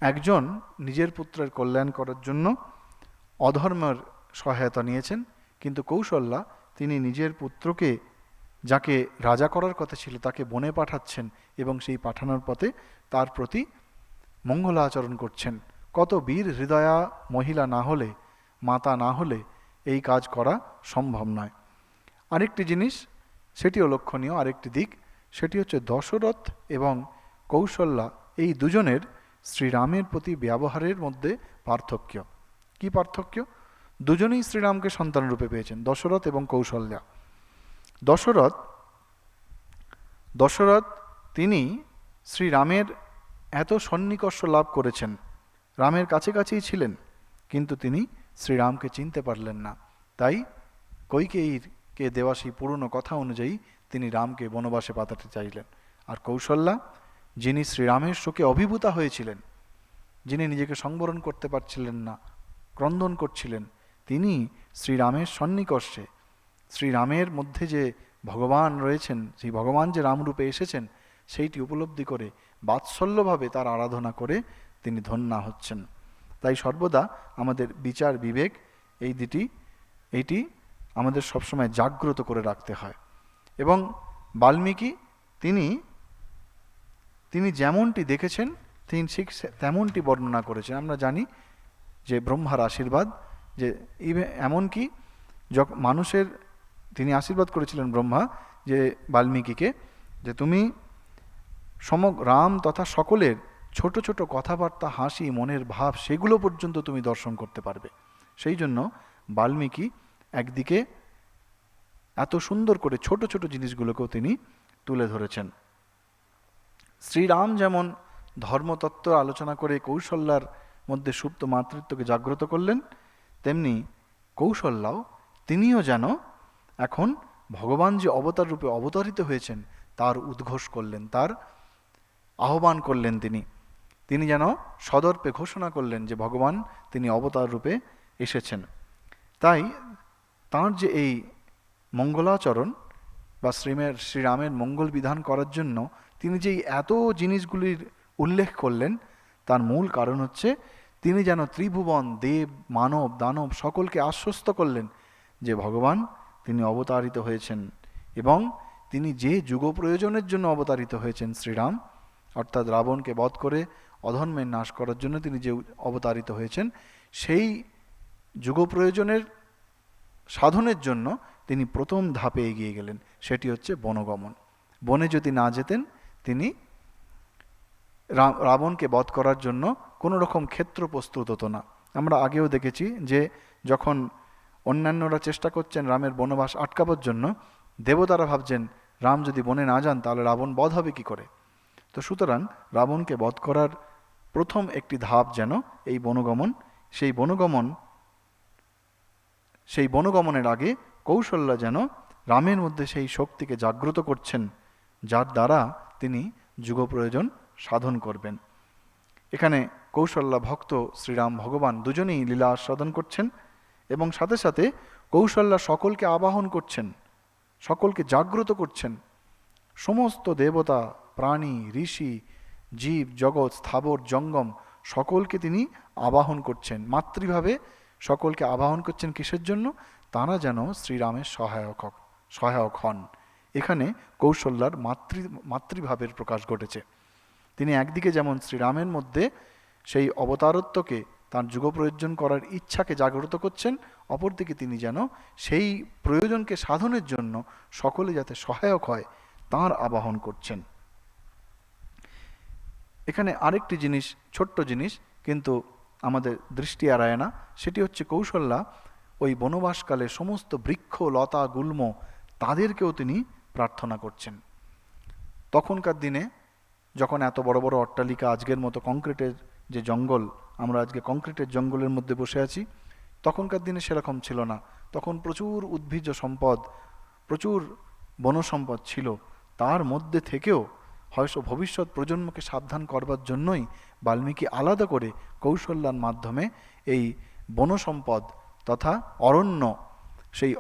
একজন নিজের পুত্রের কল্যাণ করার জন্য অধর্মের সহায়তা নিয়েছেন, কিন্তু কৌশল্যা তিনি নিজের পুত্রকে, যাকে রাজা করার কথা ছিল, তাকে বনে পাঠাচ্ছেন এবং সেই পাঠানোর পথে তার প্রতি মঙ্গলাচরণ করছেন। কত বীর হৃদয়া মহিলা না হলে, মাতা না হলে এই কাজ করা সম্ভব নয়। আরেকটি জিনিস সেটিও লক্ষণীয়, আরেকটি দিক সেটি হচ্ছে দশরথ এবং কৌশল্যা এই দুজনের শ্রীরামের প্রতি ব্যবহারের মধ্যে পার্থক্য। কি পার্থক্য? দুজনেই শ্রীরামকে সন্তান রূপে পেয়েছেন, দশরথ এবং কৌশল্যা। দশরথ তিনি শ্রীরামের এত সন্নিকর্ষ লাভ করেছেন, রামের কাছে কাছেই ছিলেন, কিন্তু তিনি শ্রীরামকে চিনতে পারলেন না। তাই কৈকেয়ীকে দেওয়া সেই পুরনো কথা অনুযায়ী তিনি রামকে বনবাসে পাঠাতে চাইলেন। আর কৌশল্যা, যিনি শ্রীরামের শোকে অভিভূতা হয়েছিলেন, যিনি নিজেকে সংবরণ করতে পারছিলেন না, ক্রন্দন করছিলেন, তিনি শ্রীরামের সন্নিকর্ষে, শ্রীরামের মধ্যে যে ভগবান রয়েছেন, সেই ভগবান যে রামরূপে এসেছেন সেইটি উপলব্ধি করে বাৎসল্যভাবে তার আরাধনা করে তিনি ধন্যা হচ্ছেন। তাই সর্বদা আমাদের বিচার বিবেক এইটি আমাদের সবসময় জাগ্রত করে রাখতে হয়। এবং বাল্মীকি তিনি যেমনটি দেখেছেন তিনি ঠিক তেমনটি বর্ণনা করেছেন। আমরা জানি যে ব্রহ্মার আশীর্বাদ, যে এমনকি মানুষের তিনি আশীর্বাদ করেছিলেন ব্রহ্মা যে বাল্মীকিকে, যে তুমি রাম তথা সকলের ছোট ছোট কথাবার্তা, হাসি, মনের ভাব, সেগুলো পর্যন্ত তুমি দর্শন করতে পারবে। সেই জন্য বাল্মীকি একদিকে এত সুন্দর করে ছোট ছোট জিনিসগুলোকেও তিনি তুলে ধরেছেন। শ্রীরাম যেমন ধর্মতত্ত্ব আলোচনা করে কৌশল্যার মধ্যে সুপ্ত মাতৃত্বকে জাগ্রত করলেন, তেমনি কৌশল্যাও তিনিও যেন এখন ভগবান যে অবতার রূপে অবতারিত হয়েছেন তার উদ্ঘোষ করলেন, তার আহ্বান করলেন। তিনি যেন সদর্পে ঘোষণা করলেন যে ভগবান তিনি অবতার রূপে এসেছেন। তাই তাঁর যে এই মঙ্গলাচরণ বা শ্রীরামের মঙ্গল বিধান করার জন্য তিনি যেই এত জিনিসগুলির উল্লেখ করলেন, তার মূল কারণ হচ্ছে তিনি যেন ত্রিভুবন, দেব, মানব, দানব সকলকে আশ্বস্ত করলেন যে ভগবান তিনি অবতারিত হয়েছেন এবং তিনি যে যুগ প্রয়োজনের জন্য অবতারিত হয়েছেন, শ্রীরাম অর্থাৎ রাবণকে বধ করে অধর্মের নাশ করার জন্য তিনি যে অবতারিত হয়েছেন, সেই যুগ প্রয়োজনের সাধনের জন্য তিনি প্রথম ধাপে এগিয়ে গেলেন, সেটি হচ্ছে বনগমন। বনে যদি না যেতেন তিনি রাবণকে বধ করার জন্য কোনো রকম ক্ষেত্র প্রস্তুত হতো না। আমরা আগেও দেখেছি যে যখন অন্যান্যরা চেষ্টা করছেন রামের বনবাস আটকাবার জন্য, দেবতারা ভাবছেন রাম যদি বনে না যান তাহলে রাবণ বধ হবে কি করে। তো সুতরাং রাবণকে বধ করার প্রথম একটি ধাপ যেন এই বনগমন। সেই বনগমনের আগে কৌশল্যা যেন রামের মধ্যে সেই শক্তিকে জাগ্রত করছেন, যার দ্বারা তিনি যুগপ্রয়োজন সাধন করবেন। এখানে কৌশল্যা ভক্ত শ্রীরাম ভগবান দুজনেই লীলা আস্বাদন করছেন, এবং সাথে সাথে কৌশল্যা সকলকে আবাহন করছেন, সকলকে জাগ্রত করছেন। সমস্ত দেবতা, প্রাণী, ঋষি, জীব জগৎ, স্থাবর জঙ্গম সকলকে তিনি আবাহন করছেন, মাতৃভাবে সকলকে আবাহন করছেন। কিসের জন্য? তারা যেন শ্রীরামের সহায়ক হন। এখানে কৌশল্যার মাতৃভাবের প্রকাশ ঘটেছে। তিনি একদিকে যেমন শ্রীরামের মধ্যে সেই অবতারত্বকে, তার যুগ প্রয়োজন করার ইচ্ছাকে জাগ্রত করছেন, অপরদিকে তিনি যেন সেই প্রয়োজনকে সাধনের জন্য সকলে যাতে সহায়ক হয় তার আবাহন করছেন। এখানে আরেকটি জিনিস, ছোট্ট জিনিস, কিন্তু আমাদের দৃষ্টি এড়ায় না, সেটি হচ্ছে কৌশল্যা ওই বনবাসকালে সমস্ত বৃক্ষ লতা গুল্ম তাদেরকেও তিনি প্রার্থনা করছেন। তখনকার দিনে যখন এত বড় বড় অট্টালিকা, আজকের মতো কংক্রিটের যে জঙ্গল, আমরা আজকে কংক্রিটের জঙ্গলের মধ্যে বসে আছি, তখনকার দিনে সেরকম ছিল না। তখন প্রচুর উদ্ভিজ্জ সম্পদ, প্রচুর বনসম্পদ ছিল। তার মধ্যে থেকেও হয়তো ভবিষ্যৎ প্রজন্মকে সাবধান করবার জন্যই বাল্মীকি আলাদা করে কৌশল্যার মাধ্যমে এই বনসম্পদ তথা অরণ্য, সেই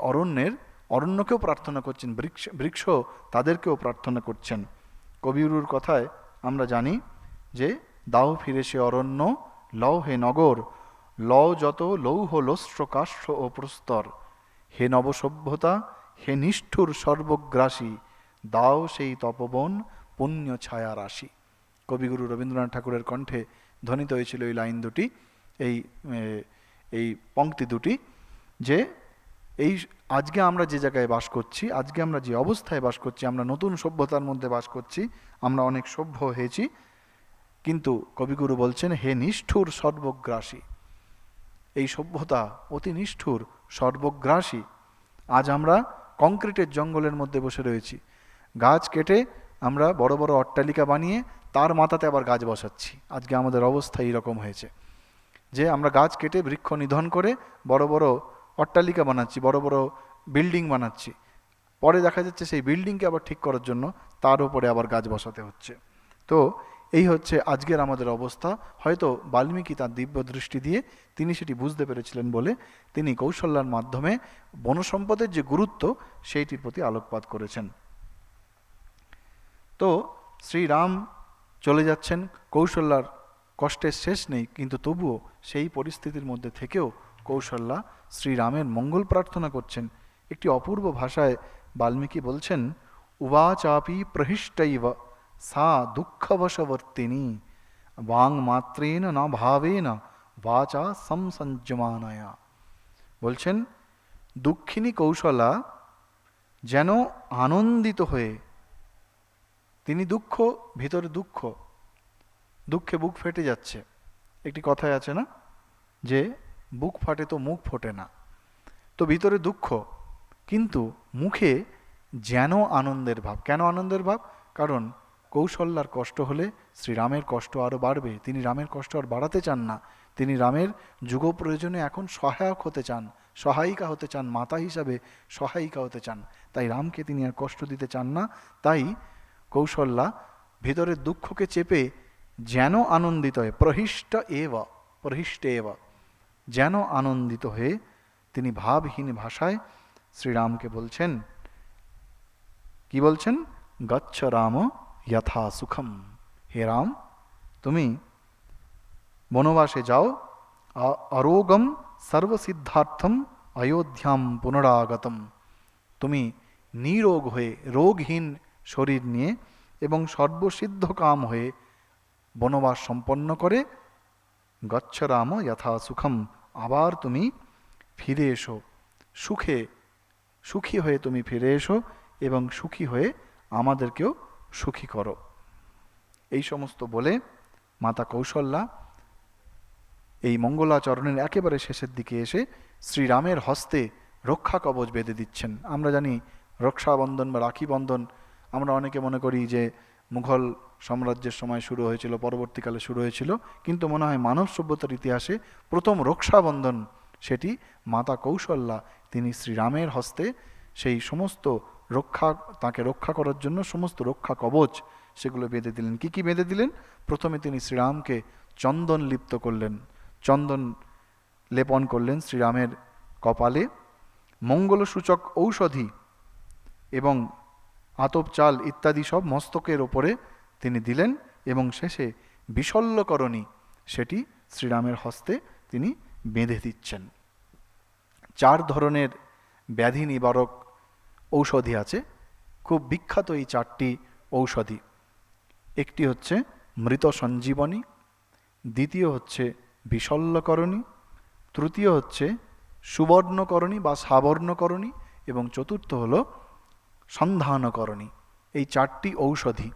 অরণ্যকেও প্রার্থনা করছেন, বৃক্ষ তাদেরকেও প্রার্থনা করছেন। কবিগুরুর কথায় আমরা জানি যে দাও ফিরে সে অরণ্য, লও হে নগর, লও যত লৌহ লস্ত্র কাষ্ঠ ও প্রস্তর, হে নবসভ্যতা, হে নিষ্ঠুর সর্বগ্রাসী, দাও সেই তপবন পুণ্য ছায়া রাশি। কবিগুরু রবীন্দ্রনাথ ঠাকুরের কণ্ঠে ধ্বনিত হয়েছিল এই লাইন দুটি, এই পংক্তি দুটি, যে এই আজকে আমরা যে জায়গায় বাস করছি, আজকে আমরা যে অবস্থায় বাস করছি, আমরা নতুন সভ্যতার মধ্যে বাস করছি, আমরা অনেক সভ্য হয়েছি, কিন্তু কবিগুরু বলছেন হে নিষ্ঠুর সর্বগ্রাসী, এই সভ্যতা অতি নিষ্ঠুর সর্বগ্রাসী। আজ আমরা কংক্রিটের জঙ্গলের মধ্যে বসে রয়েছি, গাছ কেটে আমরা বড় বড় অট্টালিকা বানিয়ে তার মাথাতে আবার গাছ বসাচ্ছি। আজকে আমাদের অবস্থা এইরকম হয়েছে যে আমরা গাছ কেটে বৃক্ষ নিধন করে বড় বড় অট্টালিকা বানাচ্ছি, বড় বড় বিল্ডিং বানাচ্ছি, পরে দেখা যাচ্ছে সেই বিল্ডিংকে আবার ঠিক করার জন্য তার উপরে আবার গাছ বসাতে হচ্ছে। তো এই হচ্ছে আজকের আমাদের অবস্থা। হয়তো বাল্মীকি তার দিব্য দৃষ্টি দিয়ে তিনি সেটি বুঝতে পেরেছিলেন বলে তিনি কৌশল্যার মাধ্যমে বনসম্পদের যে গুরুত্ব সেইটির প্রতি আলোকপাত করেছেন। তো শ্রীরাম চলে যাচ্ছেন, কৌশল্যার কষ্টের শেষ নেই, কিন্তু তবুও সেই পরিস্থিতির মধ্যে থেকেও কৌশল্যা শ্রীরামের মঙ্গল প্রার্থনা করছেন। একটি অপূর্ব ভাষায় বাল্মীকি বলছেন, উবাচাপি প্রহিষ্টৈব সা দুঃখবশবর্তিনী, বাং মাত্রেন না ভাবেন বাচা সংসঞ্জমানয়া। বলছেন দুঃখিনী কৌশলা যেন আনন্দিত হয়ে, তিনি দুঃখ, ভিতরে দুঃখে বুক ফেটে যাচ্ছে। একটি কথায় আছে না যে বুক ফাটে তো মুখ ফোটে না, তো ভিতরে দুঃখ কিন্তু মুখে যেন আনন্দের ভাব। কেন আনন্দের ভাব? কারণ কৌশল্যার কষ্ট হলে শ্রীরামের কষ্ট আরও বাড়বে। তিনি রামের কষ্ট আর বাড়াতে চান না, তিনি রামের যুগ প্রয়োজনে এখন সহায়ক হতে চান, সহায়িকা হতে চান, মাতা হিসাবে সহায়িকা হতে চান। তাই রামকে তিনি আর কষ্ট দিতে চান না। তাই কৌশল্যা ভিতরের দুঃখকে চেপে যেন আনন্দিত হয়ে প্রহিষ্টে এব যেন আনন্দিত হয়ে তিনি ভাবহীন ভাষায় শ্রীরামকে বলছেন, কি বলছেন? গচ্ছ রাম যথা সুখম, হে রাম তুমি বনবাসে যাও, অরোগম সর্বসিদ্ধার্থম অযোধ্যাম পুনরাগতম, তুমি নিরোগ হয়ে, রোগহীন শরীর নিয়ে এবং সর্বসিদ্ধ কাম হয়ে বনবাস সম্পন্ন করে গচ্ছ রাম যথা সুখম, আবার তুমি ফিরে এসো, সুখী হয়ে তুমি ফিরে এসো এবং সুখী হয়ে আমাদেরকেও সুখী করো। এই সমস্ত বলে মাতা কৌশল্যা এই মঙ্গলাচরণের একেবারে শেষের দিকে এসে শ্রীরামের হস্তে রক্ষা কবচ বেঁধে দিচ্ছেন। আমরা জানি রক্ষাবন্ধন বা রাখি বন্ধন আমরা অনেকে মনে করি যে মুঘল সাম্রাজ্যের সময় শুরু হয়েছিল, পরবর্তীকালে শুরু হয়েছিল, কিন্তু মনে হয় মানব সভ্যতার ইতিহাসে প্রথম রক্ষাবন্ধন সেটি মাতা কৌশল্যা তিনি শ্রীরামের হস্তে সেই সমস্ত তাকে রক্ষা করার জন্য সমস্ত রক্ষা কবচ সেগুলো বেঁধে দিলেন। কি কি বেঁধে দিলেন? প্রথমে তিনি শ্রীরামকে চন্দন লিপ্ত করলেন, চন্দন লেপন করলেন শ্রীরামের কপালে, মঙ্গলসূচক ঔষধি এবং আতপ চাল ইত্যাদি সব মস্তকের ওপরে তিনি দিলেন, এবং শেষে বিশল্যকরণী সেটি শ্রীরামের হস্তে তিনি বেঁধে দিচ্ছেন। 4 ধরনের ব্যাধি নিবারক ঔষধি আছে, খুব বিখ্যাত এই 4টি ঔষধি। একটি হচ্ছে মৃত সঞ্জীবনী, দ্বিতীয় হচ্ছে বিশল্যকরণী, তৃতীয় হচ্ছে সুবর্ণকরণী বা সাবর্ণকরণী, এবং চতুর্থ হলো সন্ধানকরণী। এই 4টি ঔষধি।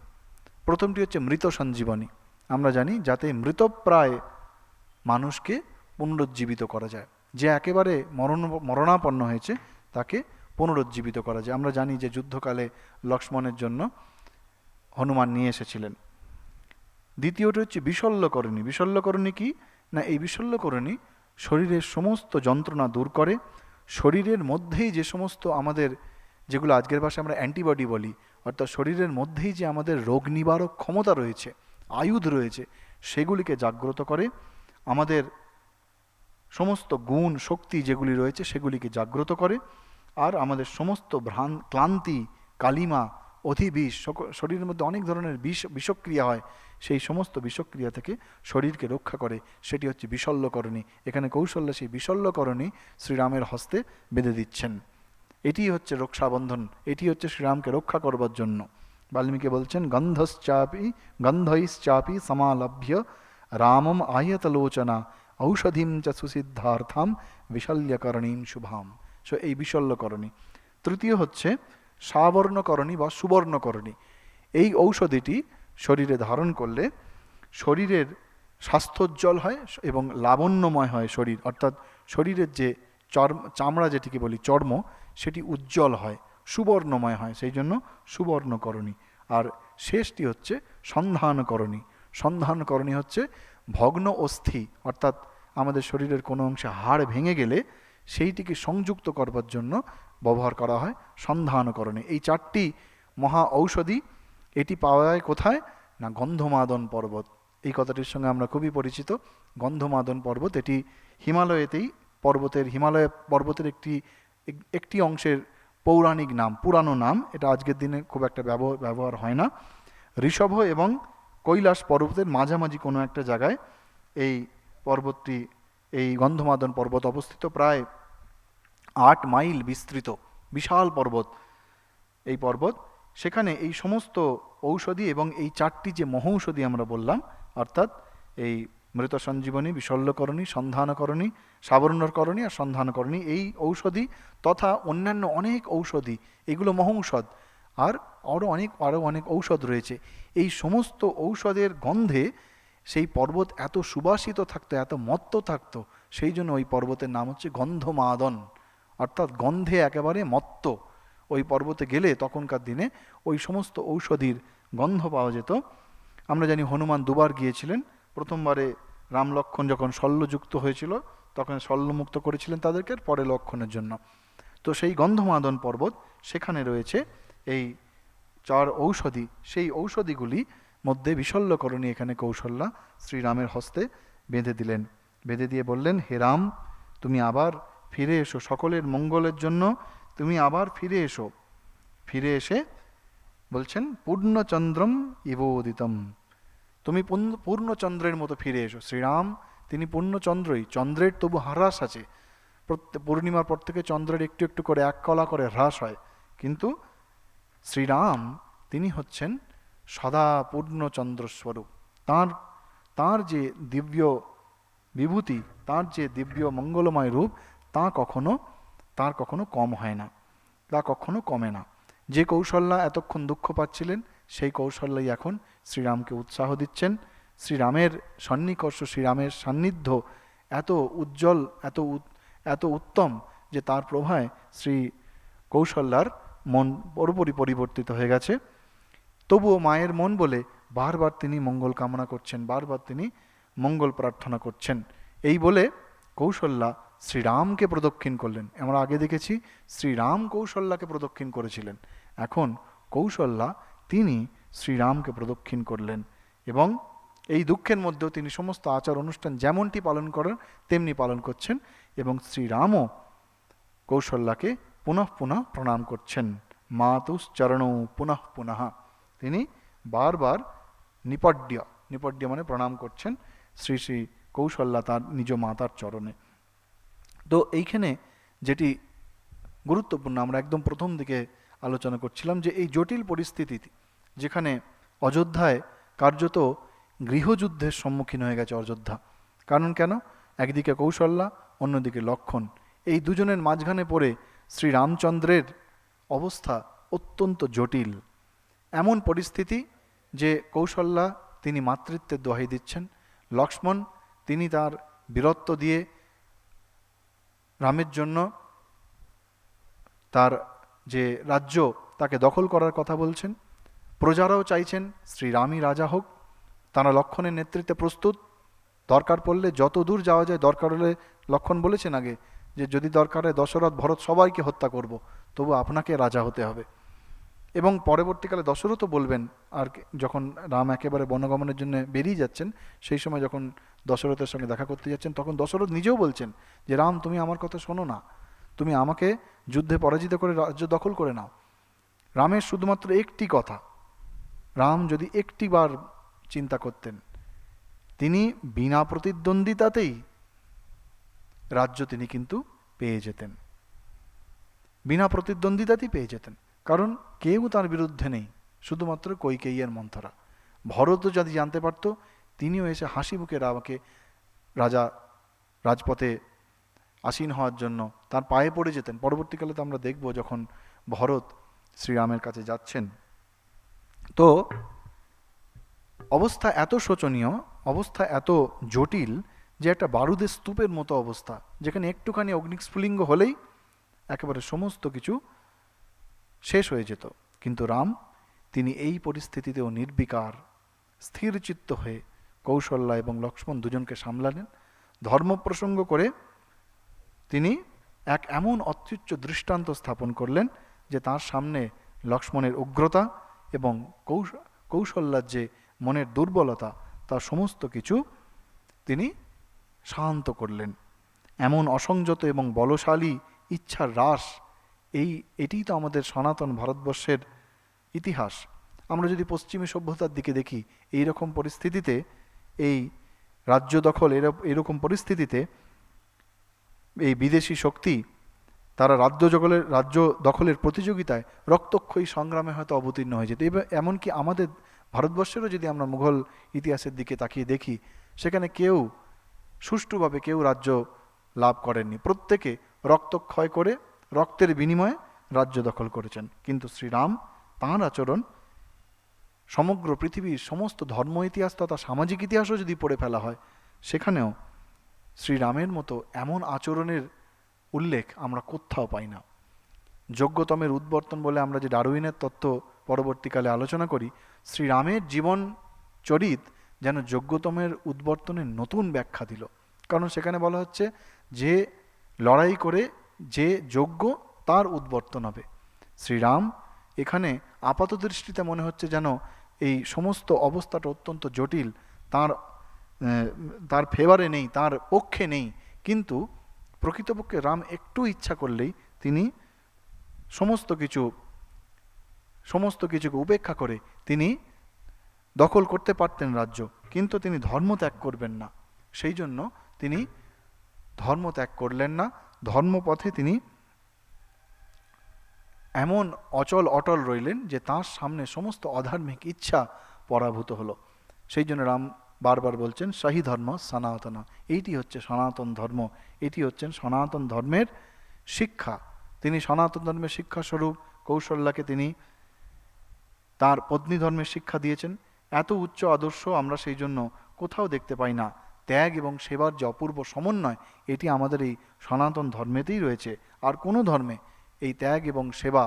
প্রথমটি হচ্ছে মৃত সঞ্জীবনী। আমরা জানি যাতে মৃতপ্রায় মানুষকে পুনরুজ্জীবিত করা যায়, যে একেবারে মরণাপন্ন হয়েছে তাকে পুনরুজ্জীবিত করা যায়। আমরা জানি যে যুদ্ধকালে লক্ষ্মণের জন্য হনুমান নিয়ে এসেছিলেন। দ্বিতীয়টি হচ্ছে বিশল্যকরণী। বিশল্যকরণী কি না, এই বিশল্যকরণী শরীরের সমস্ত যন্ত্রণা দূর করে, শরীরের মধ্যেই যে সমস্ত আমাদের, যেগুলো আজকের ভাষায় আমরা অ্যান্টিবডি বলি, অর্থাৎ শরীরের মধ্যেই যে আমাদের রোগ নিবারক ক্ষমতা রয়েছে, আয়ুধ রয়েছে, সেগুলিকে জাগ্রত করে, আমাদের সমস্ত গুণ শক্তি যেগুলি রয়েছে সেগুলিকে জাগ্রত করে, আর আমাদের সমস্ত ক্লান্তি, কালিমা, অধিবিষ, শরীরের মধ্যে অনেক ধরনের বিষক্রিয়া হয়, সেই সমস্ত বিষক্রিয়া থেকে শরীরকে রক্ষা করে, সেটি হচ্ছে বিশল্যকরণী। এখানে কৌশল্যা সেই বিশল্যকরণী শ্রীরামের হস্তে বেঁধে দিচ্ছেন। এটি হচ্ছে রক্ষাবন্ধন, এটি হচ্ছে শ্রীরামকে রক্ষা করবার জন্য। বাল্মীকি বলছেন গন্ধৈশ্চাপি সমালভ্য রামম আয়তলোচনা ঔষধিম চ সুসিদ্ধার্থাম বিশল্যকরণীম শুভাম। এই বিশল্যকরণী। তৃতীয় হচ্ছে সাবর্ণকরণী বা সুবর্ণকরণী। এই ঔষধিটি শরীরে ধারণ করলে শরীরের স্বাস্থ্যোজ্জ্বল হয় এবং লাবণ্যময় হয় শরীর, অর্থাৎ শরীরের যে চামড়া যেটিকে বলি চর্ম, সেটি উজ্জ্বল হয়, সুবর্ণময় হয়, সেই জন্য সুবর্ণকরণী। আর শেষটি হচ্ছে সন্ধানকরণী। সন্ধানকরণী হচ্ছে ভগ্ন অস্থি, অর্থাৎ আমাদের শরীরের কোনো অংশে হাড় ভেঙে গেলে সেইটিকে সংযুক্ত করবার জন্য ব্যবহার করা হয় সন্ধানকরণী। এই 4টি মহা ঔষধি। এটি পাওয়া যায় কোথায় না গন্ধমাদন পর্বত। এই কথাটির সঙ্গে আমরা খুবই পরিচিত। গন্ধমাদন পর্বত এটি হিমালয়েতেই, হিমালয় পর্বতের একটি অংশের পৌরাণিক নাম, পুরানো নাম। এটা আজকের দিনে খুব একটা ব্যবহার হয় না। ঋষভ এবং কৈলাস পর্বতের মাঝামাঝি কোনো একটা জায়গায় এই পর্বতটি, এই গন্ধমাদন পর্বত অবস্থিত। প্রায় 8 মাইল বিস্তৃত বিশাল পর্বত এই পর্বত। সেখানে এই সমস্ত ঔষধি এবং এই 4টি যে মহৌষধি আমরা বললাম, অর্থাৎ এই মৃত সঞ্জীবনী, বিশল্যকরণী, সন্ধানকরণী, সাবর্ণকরণী আর সন্ধানকরণী, এই ঔষধি তথা অন্যান্য অনেক ঔষধি, এগুলো মহৌষধ, আর আরও অনেক ঔষধ রয়েছে। এই সমস্ত ঔষধের গন্ধে সেই পর্বত এত সুবাসিত থাকতো, এত মত্ত থাকতো, সেই জন্য ওই পর্বতের নাম হচ্ছে গন্ধমাদন, অর্থাৎ গন্ধে একেবারে মত্ত। ওই পর্বতে গেলে তখনকার দিনে ওই সমস্ত ঔষধির গন্ধ পাওয়া যেত। আমরা জানি হনুমান 2বার গিয়েছিলেন। প্রথমবারে রাম লক্ষ্মণ যখন শল্যযুক্ত হয়েছিল তখন শল্যমুক্ত করেছিলেন তাদেরকে, পরে লক্ষ্মণের জন্য। তো সেই গন্ধমাদন পর্বত, সেখানে রয়েছে এই 4 ঔষধি। সেই ঔষধিগুলি মধ্যে বিশল্যকরণী এখানে কৌশল্যা শ্রীরামের হস্তে বেঁধে দিলেন। বেঁধে দিয়ে বললেন, হে রাম, তুমি আবার ফিরে এসো, সকলের মঙ্গলের জন্য তুমি আবার ফিরে এসো। ফিরে এসে বলছেন পূর্ণচন্দ্রম ইবোদিতম, তুমি পূর্ণচন্দ্রের মতো ফিরে এসো। শ্রীরাম তিনি পূর্ণচন্দ্রই, চন্দ্রের তবু হ্রাস আছে, পূর্ণিমার পর থেকে চন্দ্রের একটু একটু করে 1 কলা করে হ্রাস হয়, কিন্তু শ্রীরাম তিনি হচ্ছেন সদা পূর্ণচন্দ্রস্বরূপ। তাঁর যে দিব্য বিভূতি, তাঁর যে দিব্য মঙ্গলময় রূপ, তার কখনো কম হয় না, তা কখনো কমে না। যে কৌশল্যা এতক্ষণ দুঃখ পাচ্ছিলেন, সেই কৌশল্যাই এখন শ্রীরামকে উৎসাহ দিচ্ছেন। শ্রীরামের সন্নিকর্ষ, শ্রীরামের সান্নিধ্য এত উজ্জ্বল, এত উত্তম যে তার প্রভায় শ্রী কৌশল্যার মন পুরোপুরি পরিবর্তিত হয়ে গেছে। তবুও মায়ের মন বলে বারবার তিনি মঙ্গল কামনা করছেন, বারবার তিনি মঙ্গল প্রার্থনা করছেন। এই বলে কৌশল্যা শ্রীরামকে প্রদক্ষিণ করলেন। আমরা আগে দেখেছি শ্রীরাম কৌশল্যাকে প্রদক্ষিণ করেছিলেন, এখন কৌশল্যা তিনি শ্রীরামকে প্রদক্ষিণ করলেন। এবং এই দুঃখের মধ্যেও তিনি সমস্ত আচার অনুষ্ঠান যেমনটি পালন করেন তেমনি পালন করছেন, এবং শ্রীরামও কৌশল্যাকে পুনঃ পুনঃ প্রণাম করছেন। মাতুশ্চরণৌ পুনঃ পুনঃ, তিনি বারবার নিপড্য মানে প্রণাম করছেন শ্রী শ্রী কৌশল্যা তার নিজ মাতার চরণে। তো এইখানে যেটি গুরুত্বপূর্ণ, আমরা একদম প্রথম দিকে আলোচনা করছিলাম যে এই জটিল পরিস্থিতি যেখানে অযোধ্যায় কার্যত গৃহযুদ্ধের সম্মুখীন হয়ে গেছে অযোধ্যা। কারণ কেন? একদিকে কৌশল্যা, অন্যদিকে লক্ষ্মণ, এই দুজনের মাঝখানে পড়ে শ্রীরামচন্দ্রের অবস্থা অত্যন্ত জটিল। এমন পরিস্থিতি যে কৌশল্যা তিনি মাতৃত্বের দোহাই দিচ্ছেন, লক্ষ্মণ তিনি তার বীরত্ব দিয়ে রামের জন্য তার যে রাজ্য তাকে দখল করার কথা বলছেন, প্রজারাও চাইছেন শ্রীরামই রাজা হোক, তারা লক্ষ্মণের নেতৃত্বে প্রস্তুত, দরকার পড়লে যত দূর যাওয়া যায়, দরকার হলে লক্ষ্মণ বলেছেন আগে যে যদি দরকার হয় দশরথ ভরত সবাইকে হত্যা করব, তবু আপনাকে রাজা হতে হবে। এবং পরবর্তীকালে দশরথও বলবেন, আর যখন রাম একেবারে বনগমনের জন্য বেরিয়ে যাচ্ছেন, সেই সময় যখন দশরথের সঙ্গে দেখা করতে যাচ্ছেন, তখন দশরথ নিজেও বলছেন যে রাম তুমি আমার কথা শোনো না, তুমি আমাকে যুদ্ধে পরাজিত করে রাজ্য দখল করে নাও। রামের শুধুমাত্র একটি কথা, রাম যদি একটিবার চিন্তা করতেন, তিনি বিনা প্রতিদ্বন্দ্বিতাতেই রাজ্য তিনি কিন্তু পেয়ে যেতেন, বিনা প্রতিদ্বন্দ্বিতাতেই পেয়ে যেতেন। কারণ কেউ তার বিরুদ্ধে নেই, শুধুমাত্র কৈকেয়ী আর মন্থরা। ভরতও যদি জানতে পারত, তিনিও এসে হাসি মুখে রামকে রাজা রাজপথে আসীন হওয়ার জন্য তার পায়ে পড়ে যেতেন। পরবর্তীকালে তো আমরা দেখব যখন ভরত শ্রীরামের কাছে যাচ্ছেন। তো অবস্থা এত শোচনীয়, অবস্থা এত জটিল যে একটা বারুদের স্তূপের মতো অবস্থা, যেখানে একটুখানি অগ্নিস্ফুলিঙ্গ হলেই একেবারে সমস্ত কিছু শেষ হয়ে যেত। কিন্তু রাম তিনি এই পরিস্থিতিতেও নির্বিকার স্থিরচিত্ত হয়ে কৌশল্যা এবং লক্ষ্মণ দুজনকে সামলালেন। ধর্ম প্রসঙ্গ করে তিনি এক এমন অত্যুচ্চ দৃষ্টান্ত স্থাপন করলেন যে তার সামনে লক্ষ্মণের উগ্রতা এবং কৌশল্যার যে মনের দুর্বলতা, তার সমস্ত কিছু তিনি শান্ত করলেন। এমন অসংযত এবং বলশালী ইচ্ছার হ্রাস, এটিই তো আমাদের সনাতন ভারতবর্ষের ইতিহাস। আমরা যদি পশ্চিমী সভ্যতার দিকে দেখি, এই রকম পরিস্থিতিতে, এই রাজ্য দখল এরকম পরিস্থিতিতে এই বিদেশি শক্তি তারা রাজ্য দখলের প্রতিযোগিতায় রক্তক্ষয়ী সংগ্রামে হয়তো অবতীর্ণ হয়ে যেত। এমনকি আমাদের ভারতবর্ষেরও যদি আমরা মুঘল ইতিহাসের দিকে তাকিয়ে দেখি, সেখানে কেউ সুষ্ঠুভাবে কেউ রাজ্য লাভ করেননি, প্রত্যেকে রক্তক্ষয় করে রক্তের বিনিময়ে রাজ্য দখল করেছেন। কিন্তু শ্রীরাম তাঁর আচরণ সমগ্র পৃথিবীর সমস্ত ধর্ম ইতিহাস তথা সামাজিক ইতিহাসও যদি পড়ে ফেলা হয়, সেখানেও শ্রীরামের মতো এমন আচরণের উল্লেখ আমরা কোথাও পাই না। যোগ্যতমের উদ্বর্তন বলে আমরা যে ডারউইনের তত্ত্ব পরবর্তীকালে আলোচনা করি, শ্রীরামের জীবন চরিত যেন যোগ্যতমের উদ্বর্তনের নতুন ব্যাখ্যা দিল। কারণ সেখানে বলা হচ্ছে যে লড়াই করে যে যোগ্য তার উদ্বর্তন হবে। শ্রীরাম এখানে আপাত দৃষ্টিতে মনে হচ্ছে যেন এই সমস্ত অবস্থাটা অত্যন্ত জটিল, তার ফেভারে নেই, তার পক্ষে নেই। কিন্তু প্রকৃতপক্ষে রাম একটু ইচ্ছা করলেই তিনি সমস্ত কিছুকে উপেক্ষা করে তিনি দখল করতে পারতেন রাজ্য, কিন্তু তিনি ধর্ম ত্যাগ করবেন না। সেই জন্য তিনি ধর্ম ত্যাগ করলেন না, ধর্মপথে তিনি এমন অটল রইলেন যে তাঁর সামনে সমস্ত অধার্মিক ইচ্ছা পরাভূত হলো। সেই জন্য রাম বারবার বলছেন সাহি ধর্ম সনাতন, এইটি হচ্ছে সনাতন ধর্ম, এটি হচ্ছেন সনাতন ধর্মের শিক্ষা। তিনি সনাতন ধর্মের শিক্ষাস্বরূপ কৌশল্যাকে তিনি তার পত্নী ধর্মের শিক্ষা দিয়েছেন। এত উচ্চ আদর্শ আমরা সেই জন্য কোথাও দেখতে পাই না। ত্যাগ এবং সেবার যে অপূর্ব সমন্বয়, এটি আমাদের এই সনাতন ধর্মেতেই রয়েছে। আর কোনো ধর্মে এই ত্যাগ এবং সেবা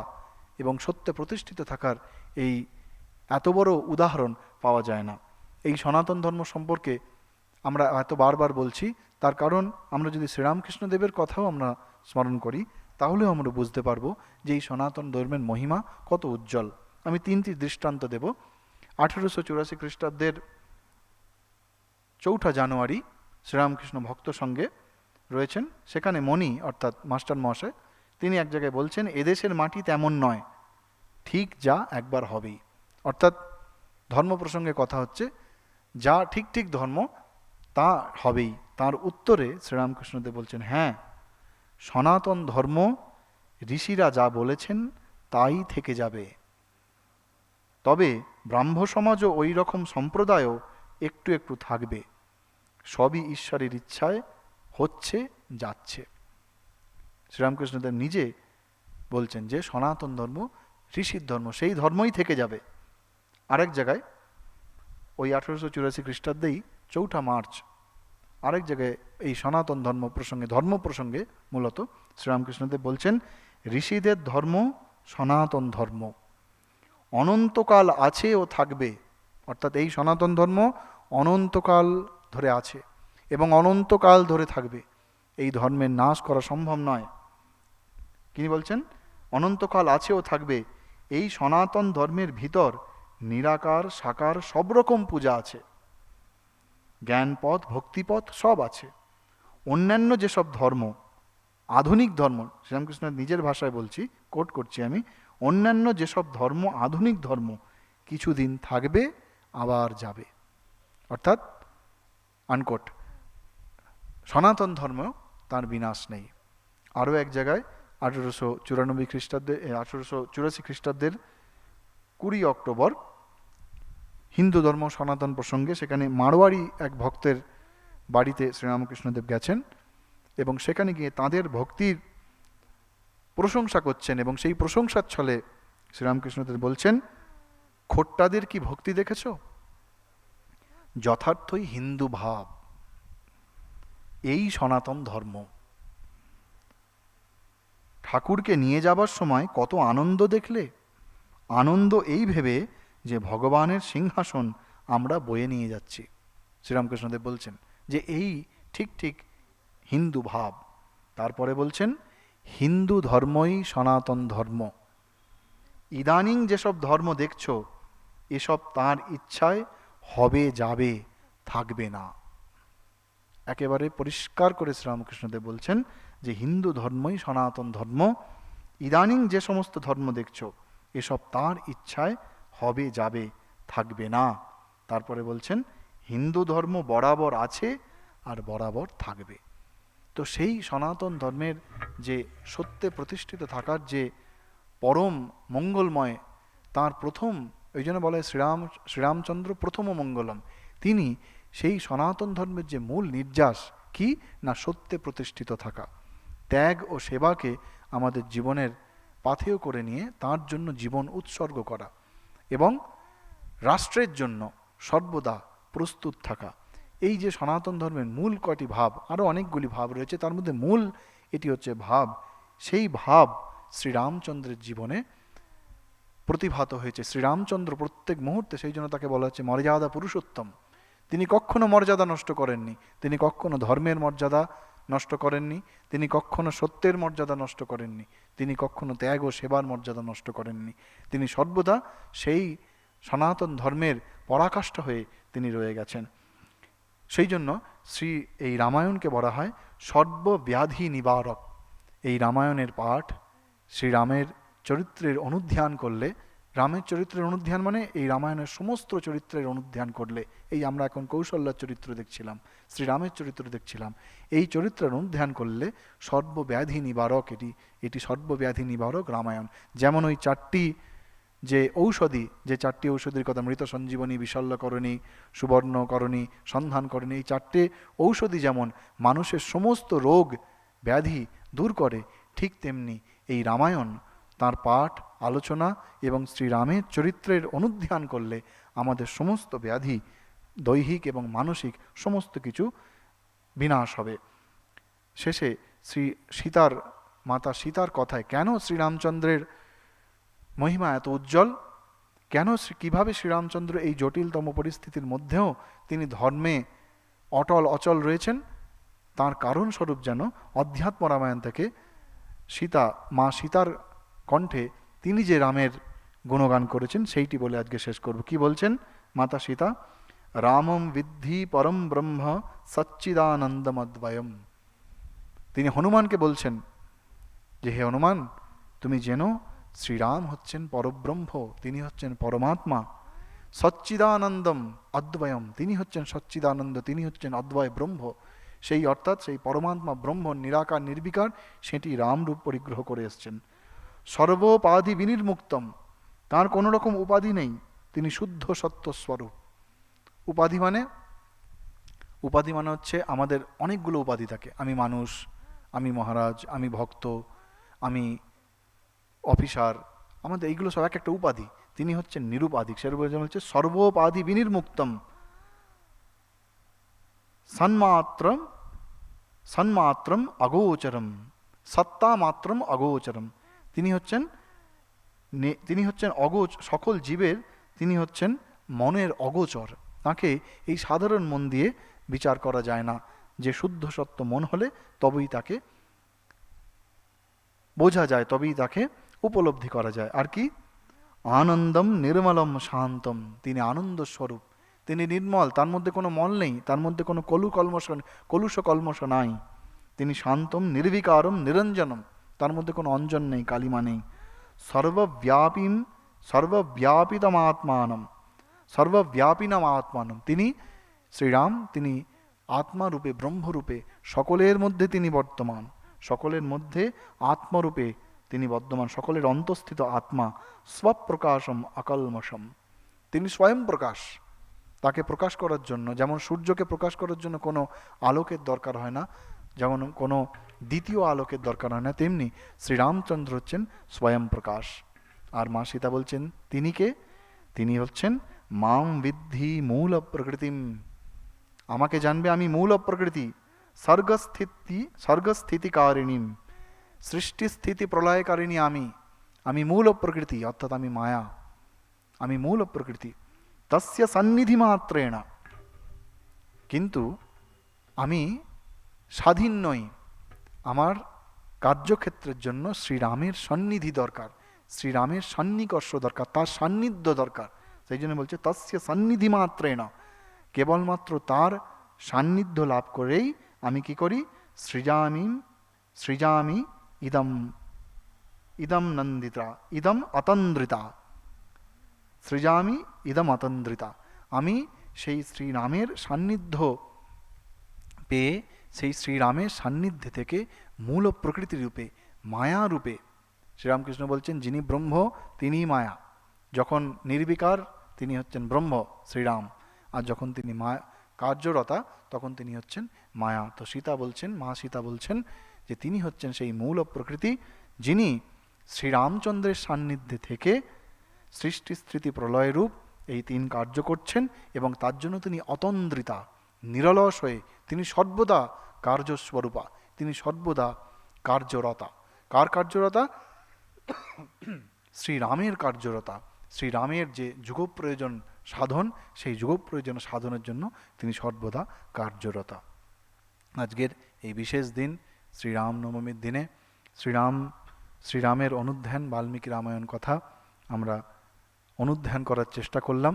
এবং সত্যে প্রতিষ্ঠিত থাকার এই এত বড় উদাহরণ পাওয়া যায় না। এই সনাতন ধর্ম সম্পর্কে আমরা এত বারবার বলছি, তার কারণ আমরা যদি শ্রীরামকৃষ্ণদেবের কথাও আমরা স্মরণ করি, তাহলেও আমরা বুঝতে পারবো যে এই সনাতন ধর্মের মহিমা কত উজ্জ্বল। আমি 3টি দৃষ্টান্ত দেব। 1884 খ্রিস্টাব্দের 4 জানুয়ারি শ্রীরামকৃষ্ণ ভক্ত সঙ্গে রয়েছেন, সেখানে মণি অর্থাৎ মাস্টার মহাশয় তিনি এক জায়গায় বলছেন, এদেশের মাটি তেমন নয়, ঠিক যা একবার হবেই। অর্থাৎ ধর্ম প্রসঙ্গে কথা হচ্ছে, যা ঠিক ঠিক ধর্ম তা হবেই। তার উত্তরে শ্রীরামকৃষ্ণদেব বলছেন, হ্যাঁ, সনাতন ধর্ম ঋষিরা যা বলেছেন তাই থেকে যাবে। তবে ব্রাহ্ম সমাজও ওই রকম সম্প্রদায়ও একটু একটু থাকবে। সবই ঈশ্বরের ইচ্ছায় হচ্ছে, যাচ্ছে। শ্রীরামকৃষ্ণদেব নিজে বলছেন যে সনাতন ধর্ম ঋষির ধর্ম, সেই ধর্মই থেকে যাবে। আরেক জায়গায় ওই 1884 খ্রিস্টাব্দেই 4 মার্চ আরেক জায়গায় এই সনাতন ধর্ম প্রসঙ্গে মূলত শ্রীরামকৃষ্ণদেব বলছেন, ঋষিদের ধর্ম সনাতন ধর্ম অনন্তকাল আছে ও থাকবে। অর্থাৎ এই সনাতন ধর্ম অনন্তকাল ধরে আছে এবং অনন্তকাল ধরে থাকবে। এই ধর্মের নাশ করা সম্ভব নয়। তিনি বলছেন অনন্তকাল আছে ও থাকবে। এই সনাতন ধর্মের ভিতর নিরাকার সাকার সব রকম পূজা আছে, জ্ঞানপথ ভক্তিপথ সব আছে। অন্যান্য যেসব ধর্ম আধুনিক ধর্ম, শ্রীরামকৃষ্ণ নিজের ভাষায় বলছি, কোট করছি আমি, অন্যান্য যেসব ধর্ম আধুনিক ধর্ম কিছুদিন থাকবে আবার যাবে। অর্থাৎ আনকোট, সনাতন ধর্ম তার বিনাশ নেই। আরও এক জায়গায় 1884 খ্রিস্টাব্দের 20 অক্টোবর হিন্দু ধর্ম সনাতন প্রসঙ্গে সেখানে মারোয়ারি এক ভক্তের বাড়িতে শ্রীরামকৃষ্ণদেব গেছেন এবং সেখানে গিয়ে তাঁদের ভক্তির প্রশংসা করছেন এবং সেই প্রশংসার ছলে শ্রীরামকৃষ্ণদেব বলছেন, খোট্টাদের কি ভক্তি দেখেছ? যথার্থই হিন্দু ভাব, এই সনাতন ধর্ম। ঠাকুরকে নিয়ে যাবার সময় কত আনন্দ দেখলে? আনন্দ এই ভেবে যে ভগবানের সিংহাসন আমরা বয়ে নিয়ে যাচ্ছি। শ্রীরামকৃষ্ণদেব বলছেন যে এই ঠিক ঠিক হিন্দু ভাব। তারপরে বলছেন, হিন্দু ধর্মই সনাতন ধর্ম। ইদানিং যেসব ধর্ম দেখছো এসব তার ইচ্ছায় হবে, যাবে, থাকবে না। একেবারে পরিষ্কার করে শ্রীরামকৃষ্ণদেব বলছেন যে হিন্দু ধর্মই সনাতন ধর্ম। ইদানিং যে সমস্ত ধর্ম দেখছো এসব তার ইচ্ছায় হবে, যাবে, থাকবে না। তারপরে বলছেন হিন্দু ধর্ম বরাবর আছে আর বরাবর থাকবে। তো সেই সনাতন ধর্মের যে সত্যে প্রতিষ্ঠিত থাকার যে পরম মঙ্গলময়, তার প্রথম, ওই জন্য বলে শ্রীরামচন্দ্র প্রথম মঙ্গলম। তিনি সেই সনাতন ধর্মের যে মূল নির্যাস কি না সত্যে প্রতিষ্ঠিত থাকা, ত্যাগ ও সেবাকে আমাদের জীবনের পাথেয় করে নিয়ে তার জন্য জীবন উৎসর্গ করা এবং রাষ্ট্রের জন্য সর্বদা প্রস্তুত থাকা। এই যে সনাতন ধর্মের মূল কয়টি ভাব, আরও অনেকগুলি ভাব রয়েছে, তার মধ্যে মূল এটি হচ্ছে ভাব। সেই ভাব শ্রীরামচন্দ্রের জীবনে প্রতিভাত হয়েছে। শ্রীরামচন্দ্র প্রত্যেক মুহূর্তে, সেই জন্য তাকে বলা হচ্ছে মর্যাদা পুরুষোত্তম। তিনি কখনো মর্যাদা নষ্ট করেননি, তিনি কখনো ধর্মের মর্যাদা নষ্ট করেননি, তিনি কখনো সত্যের মর্যাদা নষ্ট করেননি, তিনি কখনো ত্যাগ ও সেবার মর্যাদা নষ্ট করেননি। তিনি সর্বদা সেই সনাতন ধর্মের পরাকাষ্ঠা হয়ে তিনি রয়ে গেছেন। সেই জন্য এই রামায়ণকে বলা হয় সর্বব্যাধি নিবারক। এই রামায়ণের পাঠ শ্রীরামের চরিত্রের অনুধ্যান করলে, রামের চরিত্রের অনুধ্যান মানে এই রামায়ণের সমস্ত চরিত্রের অনুধ্যান করলে, এই আমরা এখন কৌশল্যার চরিত্র দেখছিলাম, শ্রীরামের চরিত্র দেখছিলাম, এই চরিত্রের অনুধ্যান করলে সর্বব্যাধি নিবারক এটি সর্বব্যাধি নিবারক রামায়ণ। যেমন ওই চারটি যে চারটি ঔষধির কথা, মৃত সঞ্জীবনী, বিশল্যকরণী, সুবর্ণকরণী, সন্ধানকরণী, এই চারটে ঔষধি যেমন মানুষের সমস্ত রোগ ব্যাধি দূর করে, ঠিক তেমনি এই রামায়ণ তার পাঠ, আলোচনা এবং শ্রীরামের চরিত্রের অনুধ্যান করলে আমাদের সমস্ত ব্যাধি, দৈহিক এবং মানসিক সমস্ত কিছু বিনাশ হবে। শেষে মাতা সীতার কথায় কেন শ্রীরামচন্দ্রের মহিমা এত উজ্জ্বল, কেন কিভাবে শ্রীরামচন্দ্র এই জটিলতম পরিস্থিতির মধ্যেও তিনি ধর্মে অটল অচল রয়েছেন, তার কারণ স্বরূপ যেন অধ্যাত্ম রামায়ণ থেকে মা সীতার কণ্ঠে তিনি যে রামের গুণগান করেছেন সেইটি বলে আজকে শেষ করব। কি বলছেন মাতা সীতা? রামম বিদ্ধি পরম ব্রহ্ম সচ্চিদানন্দমদ্বয়ম। তিনি হনুমানকে বলছেন যে হে হনুমান, তুমি জেনো শ্রীরাম হচ্ছেন পরব্রহ্ম, তিনি হচ্ছেন পরমাত্মা। সচ্চিদানন্দম অদ্বয়ম, তিনি হচ্ছেন সচ্চিদানন্দ, তিনি হচ্ছেন অদ্বয় ব্রহ্ম। সেই অর্থাৎ সেই পরমাত্মা ব্রহ্ম নিরাকার নির্বিকার, সেটি রামরূপ পরিগ্রহ করে এসছেন। সর্বোপাধি বিনির্মুক্তম, তার কোনো রকম উপাধি নেই, তিনি শুদ্ধ সত্য স্বরূপ। উপাধি মানে হচ্ছে আমাদের অনেকগুলো উপাধি থাকে। আমি মানুষ, আমি মহারাজ, আমি ভক্ত, আমি অফিসার, আমাদের এইগুলো সব এক একটা উপাধি। তিনি হচ্ছেন নিরুপাধিক। সেরূপ হচ্ছে সর্বোপাধি বিনির্মুক্তম সন্মাত্রম সন্মাত্রম অগোচরম সত্তা মাত্রম অগোচরম। তিনি হচ্ছেন সকল জীবের তিনি হচ্ছেন মনের অগোচর। তাকে এই সাধারণ মন দিয়ে বিচার করা যায় না, যে শুদ্ধ সত্য মন হলে তবেই তাকে বোঝা যায়, তবেই তাকে উপলব্ধি করা যায়। আর কি? আনন্দম নির্মলম শান্তম, তিনি আনন্দ স্বরূপ, তিনি নির্মল, তার মধ্যে কোনো মল নেই, তার মধ্যে কোনো কলুষ কলমশ নাই। তিনি শান্তম নির্বিকারম নিরঞ্জনম, তার মধ্যে কোনো অঞ্জন নেই, কালিমা নেই। সর্বব্যাপিতম আত্মানম, তিনি শ্রীরাম, তিনি আত্মারূপে ব্রহ্মরূপে সকলের মধ্যে তিনি বর্তমান, সকলের মধ্যে আত্মরূপে তিনি বর্তমান, সকলের অন্তঃস্থিত আত্মা। স্বপ্রকাশম অকল্মষম, তিনি স্বয়ং প্রকাশ। তাকে প্রকাশ করার জন্য, যেমন সূর্যকে প্রকাশ করার জন্য কোনো আলোকের দরকার হয় না, যেমন কোনো দ্বিতীয় আলোকের দরকার হয় না, তেমনি শ্রীরামচন্দ্র হচ্ছেন স্বয়ং প্রকাশ। আর মা সীতা বলছেন তিনি কে? তিনি হচ্ছেন মাম বিদ্ধি মূল প্রকৃতিম, আমাকে জানবে আমি মূল প্রকৃতি। স্বর্গস্থিতিকারিণীম, সৃষ্টি স্থিতি প্রলয়কারিণী আমি মূল প্রকৃতি, অর্থাৎ আমি মায়া, আমি মূল প্রকৃতি। তস্য সন্নিধি মাত্রেণ, কিন্তু আমি স্বাধীন নই, আমার কার্যক্ষেত্রের জন্য শ্রীরামের সন্নিধি দরকার, শ্রীরামের সন্নিকর্ষ দরকার, তার সান্নিধ্য দরকার। সেই জন্য বলছে তস্য সন্নিধি মাত্রেণ, কেবলমাত্র তার সান্নিধ্য লাভ করেই আমি কি করি? সৃজামি ইদম নন্দিতা ইদম অতন্দ্রিতা, সৃজামি ইদম অতন্দ্রিতা, আমি সেই শ্রীরামের সান্নিধ্য পেয়ে, সেই শ্রীরামের সান্নিধ্যে থেকে মূল প্রকৃতি রূপে, মায়া রূপে, শ্রীরামকৃষ্ণ বলছেন যিনি ব্রহ্ম তিনিই মায়া। যখন নির্বিকার তিনি হচ্ছেন ব্রহ্ম শ্রীরাম, আর যখন তিনি মায়া কার্যরতা তখন তিনি হচ্ছেন মায়া। তো মা সীতা বলছেন যে তিনি হচ্ছেন সেই মূল প্রকৃতি, যিনি শ্রীরামচন্দ্রের সান্নিধ্যে থেকে সৃষ্টি স্থিতি প্রলয় রূপ এই তিন কার্য করছেন, এবং তার জন্য তিনি অতন্দ্রিতা, নিরলস হয়ে, তিনি সর্বদা কার্যস্বরূপা, তিনি সর্বদা কার্যরতা। কার কার্যরতা? শ্রীরামের কার্যরতা। শ্রীরামের যে যুগ প্রয়োজন সাধন, সেই যুগ প্রয়োজন সাধনের জন্য তিনি সর্বদা কার্যরতা। আজকের এই বিশেষ দিন শ্রীরাম নবমীর দিনে শ্রীরামের অনুধ্যান, বাল্মীকি রামায়ণ কথা আমরা অনুধ্যান করার চেষ্টা করলাম।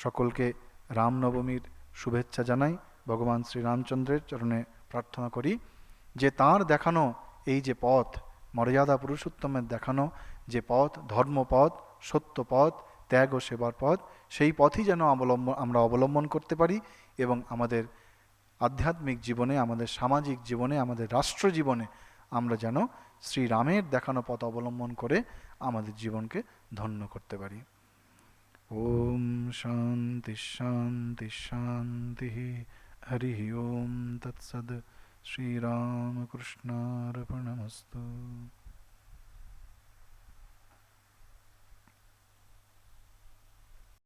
সকলকে রামনবমীর শুভেচ্ছা জানাই। ভগবান শ্রীরামচন্দ্রের চরণে প্রার্থনা করি যে তাঁর দেখানো এই যে পথ, মর্যাদা পুরুষোত্তমের দেখানো যে পথ, ধর্মপথ, সত্যপথ, ত্যাগ ও সেবার পথ, সেই পথই যেন আমরা অবলম্বন করতে পারি, এবং আমাদের আধ্যাত্মিক জীবনে, আমাদের সামাজিক জীবনে, আমাদের রাষ্ট্র জীবনে আমরা যেন শ্রীরামের দেখানো পথ অবলম্বন করে আমাদের জীবনকে ধন্য করতে পারি। ওম শান্তি শান্তি শান্তি। হরি ওম তৎসদ। শ্রীরামকৃষ্ণার্পণমস্তু।